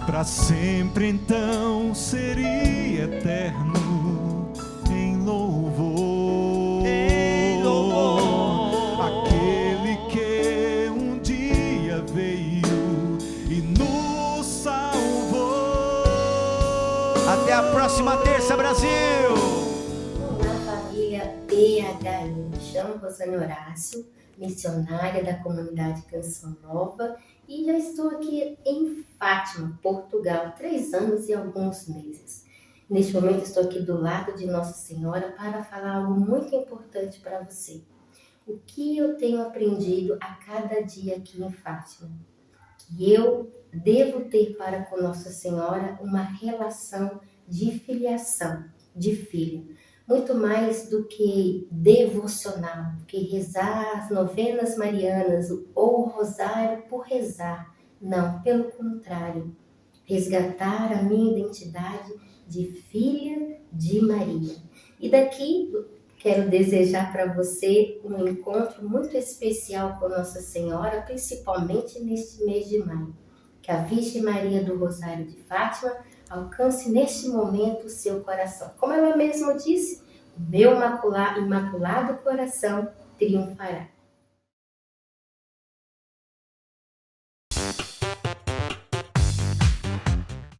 Para sempre então seria eterno em louvor. Em louvor. Aquele que um dia veio e nos salvou. Até a próxima terça, Brasil! Olá, família PHI. Me chamo Rosane Horácio, missionária da comunidade Canção Nova, e já estou aqui em Fátima, Portugal, 3 anos e alguns meses. Neste momento estou aqui do lado de Nossa Senhora para falar algo muito importante para você. O que eu tenho aprendido a cada dia aqui em Fátima? Que eu devo ter para com Nossa Senhora uma relação de filiação, de filho. Muito mais do que devocional, do que rezar as novenas marianas ou o rosário por rezar. Não, pelo contrário, resgatar a minha identidade de filha de Maria. E daqui quero desejar para você um encontro muito especial com Nossa Senhora, principalmente neste mês de maio. Que a Virgem Maria do Rosário de Fátima alcance neste momento o seu coração. Como ela mesma disse, o meu imaculado coração triunfará.